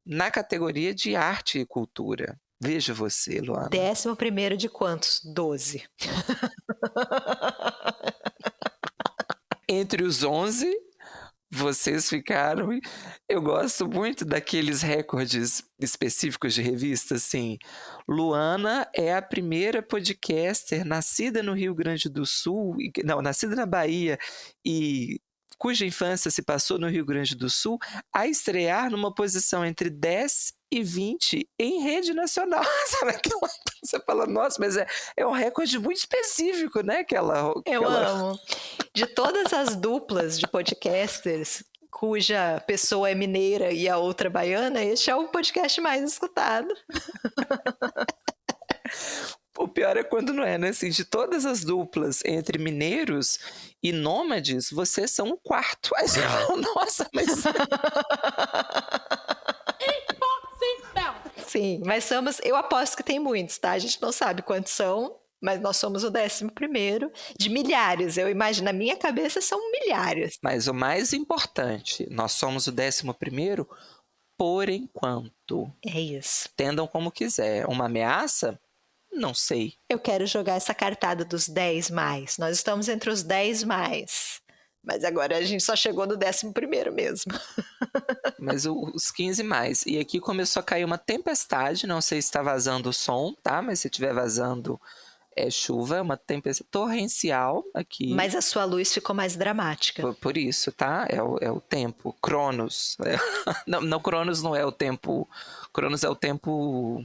na categoria de arte e cultura. Veja você, Luana. 11º de quantos? 12. Entre os 11, vocês ficaram... Eu gosto muito daqueles recordes específicos de revista, assim. Luana é a primeira podcaster nascida no Rio Grande do Sul, nascida na Bahia e cuja infância se passou no Rio Grande do Sul, a estrear numa posição entre 10 e 20 em rede nacional. Sabe aquela... Você fala, nossa, mas é um recorde muito específico, né? Eu amo. De todas as duplas de podcasters cuja pessoa é mineira e a outra baiana, este é o podcast mais escutado. O pior é quando não é, né? Assim, de todas as duplas entre mineiros e nômades, vocês são o 4º. Aí você fala, nossa, mas... Sim, mas eu aposto que tem muitos, tá? A gente não sabe quantos são, mas nós somos o 11º de milhares. Eu imagino, na minha cabeça são milhares. Mas o mais importante, nós somos o 11º por enquanto. É isso. Entendam como quiser. Uma ameaça? Não sei. Eu quero jogar essa cartada dos 10 mais. Nós estamos entre os 10 mais. Mas agora a gente só chegou no 11º mesmo. Mas os 15 mais. E aqui começou a cair uma tempestade. Não sei se está vazando o som, tá? Mas se estiver vazando, é chuva. É uma tempestade torrencial aqui. Mas a sua luz ficou mais dramática. Por isso, tá? É o tempo. Cronos. Não, Cronos não é o tempo. Cronos é o tempo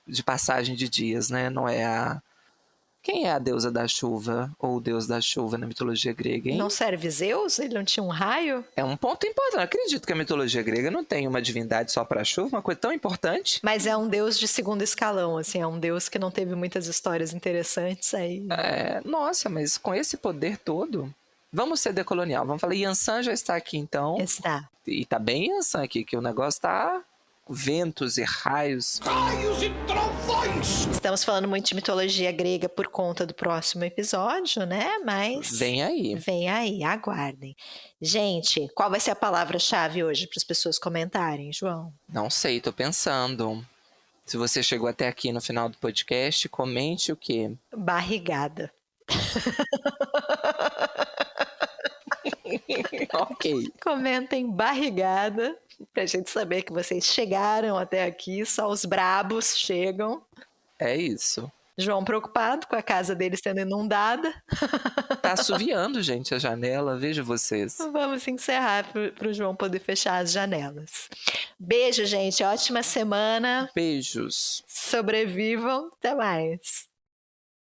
de passagem de dias, né? Não é a... Quem é a deusa da chuva ou o deus da chuva na mitologia grega, hein? Não serve Zeus? Ele não tinha um raio? É um ponto importante. Eu acredito que a mitologia grega não tem uma divindade só para a chuva, uma coisa tão importante. Mas é um deus de segundo escalão, assim, é um deus que não teve muitas histórias interessantes aí. Nossa, mas com esse poder todo... Vamos ser decolonial. Vamos falar, Yansan já está aqui então. Está. E tá bem Yansan aqui, que o negócio tá... ventos e raios. Raios e trovões! Estamos falando muito de mitologia grega por conta do próximo episódio, né? Mas... Vem aí. Vem aí, aguardem. Gente, qual vai ser a palavra-chave hoje para as pessoas comentarem, João? Não sei, tô pensando. Se você chegou até aqui no final do podcast, comente o quê? Barrigada. Ok. Comentem barrigada, pra gente saber que vocês chegaram até aqui, só os brabos chegam. É isso. João preocupado com a casa dele sendo inundada. Tá assoviando, gente, a janela, vejo vocês. Vamos encerrar pro João poder fechar as janelas. Beijo, gente, ótima semana. Beijos. Sobrevivam, até mais.